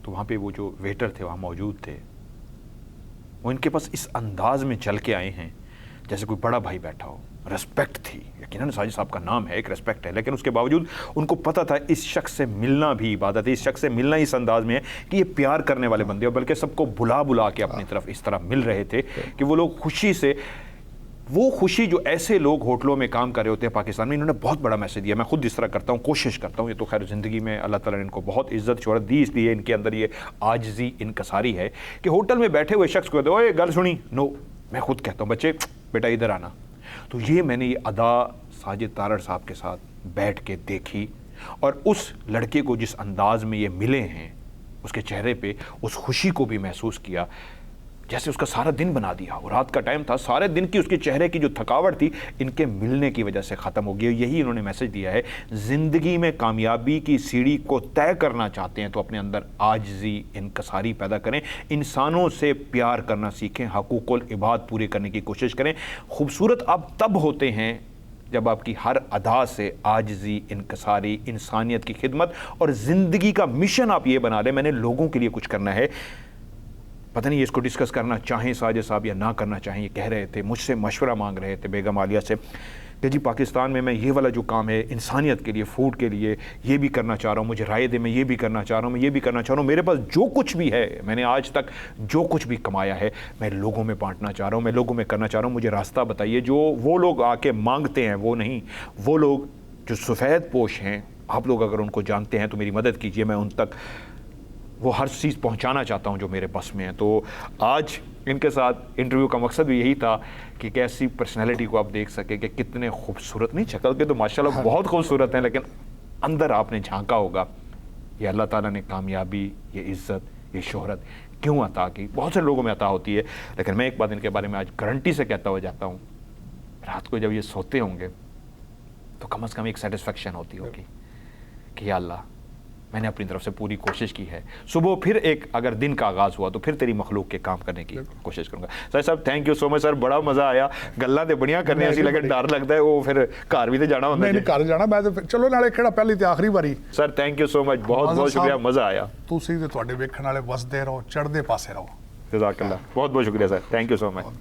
تو وہاں پہ وہ جو ویٹر تھے وہاں موجود تھے، وہ ان کے پاس اس انداز میں چل کے آئے ہیں جیسے کوئی بڑا بھائی بیٹھا ہو، ریسپیکٹ تھی، یقیناً ساجد صاحب کا نام ہے، ایک ریسپیکٹ ہے، لیکن اس کے باوجود ان کو پتہ تھا اس شخص سے ملنا بھی عبادت ہے، اس شخص سے ملنا اس انداز میں ہے کہ یہ پیار کرنے والے بندے ہو، بلکہ سب کو بلا کے اپنی طرف اس طرح مل رہے تھے کہ وہ لوگ خوشی سے، وہ خوشی جو ایسے لوگ ہوٹلوں میں کام کر رہے ہوتے ہیں پاکستان میں، انہوں نے بہت بڑا میسج دیا۔ میں خود اس طرح کرتا ہوں، کوشش کرتا ہوں، یہ تو خیر زندگی میں اللہ تعالیٰ نے ان کو بہت عزت شہرت دی، اس لیے ان کے اندر یہ عاجزی انکساری ہے کہ ہوٹل میں بیٹھے ہوئے شخص کو کہتے ہیں اوے گل سنی، نو، میں خود کہتا ہوں بچے بیٹا ادھر آنا۔ تو یہ میں نے یہ ادا ساجد تارڑ صاحب کے ساتھ بیٹھ کے دیکھی، اور اس لڑکے کو جس انداز میں یہ ملے ہیں، اس کے چہرے پہ اس خوشی کو بھی محسوس کیا جیسے اس کا سارا دن بنا دیا، اور رات کا ٹائم تھا، سارے دن کی اس کے چہرے کی جو تھکاوٹ تھی ان کے ملنے کی وجہ سے ختم ہو گئی۔ یہی انہوں نے میسج دیا ہے، زندگی میں کامیابی کی سیڑھی کو طے کرنا چاہتے ہیں تو اپنے اندر عاجزی انکساری پیدا کریں، انسانوں سے پیار کرنا سیکھیں، حقوق العباد پورے کرنے کی کوشش کریں۔ خوبصورت آپ تب ہوتے ہیں جب آپ کی ہر ادا سے عاجزی، انکساری، انسانیت کی خدمت اور زندگی کا مشن آپ یہ بنا لیں، میں نے لوگوں کے لیے کچھ کرنا ہے۔ پتہ نہیں اس کو ڈسکس کرنا چاہیں ساجد صاحب یا نہ کرنا چاہیں، یہ کہہ رہے تھے، مجھ سے مشورہ مانگ رہے تھے بیگم عالیہ سے کہ جی پاکستان میں یہ والا جو کام ہے انسانیت کے لیے، فوڈ کے لیے، یہ بھی کرنا چاہ رہا ہوں، مجھے رائے دے، میں یہ بھی کرنا چاہ رہا ہوں، میں یہ بھی کرنا چاہ رہا ہوں، میرے پاس جو کچھ بھی ہے، میں نے آج تک جو کچھ بھی کمایا ہے میں لوگوں میں بانٹنا چاہ رہا ہوں، میں لوگوں میں کرنا چاہ رہا ہوں، مجھے راستہ بتائیے۔ جو وہ لوگ آ کے مانگتے ہیں وہ نہیں، وہ لوگ جو سفید پوش ہیں، آپ لوگ اگر ان کو جانتے ہیں تو میری مدد کیجیے، میں ان تک وہ ہر چیز پہنچانا چاہتا ہوں جو میرے بس میں ہے. تو آج ان کے ساتھ انٹرویو کا مقصد بھی یہی تھا کہ ایک ایسی پرسنالٹی کو آپ دیکھ سکیں کہ کتنے خوبصورت, نہیں شکل کے تو ماشاءاللہ بہت خوبصورت ہیں, لیکن اندر آپ نے جھانکا ہوگا یہ اللہ تعالیٰ نے کامیابی, یہ عزت, یہ شہرت کیوں عطا کی. بہت سے لوگوں میں عطا ہوتی ہے, لیکن میں ایک بات ان کے بارے میں آج گارنٹی سے کہتا ہوا جاتا ہوں, رات کو جب یہ سوتے ہوں گے تو کم از کم ایک سیٹسفیکشن ہوتی ہوگی کہ یا اللہ میں نے اپنی طرف سے پوری کوشش کی ہے. صبح پھر ایک اگر دن کا آغاز ہوا تو پھر تیری مخلوق کے کام کرنے کی کوشش کروں گا. سر صاحب تھینک یو سو مچ سر, بڑا مزہ آیا, گلاں تے بڑیاں کرنے اسی لگے ڈر لگتا ہے وہ پھر گھر بھی تے جانا ہوتا ہے. نہیں گھر جانا میں تے چلو نالے کھڑا پہلی تے آخری باری. سر تھینک یو سو مچ, بہت بہت شکریہ, مزہ آیا. تسی تے تواڈے ویکھਣ والے وسدے رہو, چڑھدے پاسے رہو. جزاک اللہ, بہت بہت شکریہ سر, تھینک یو سو مچ.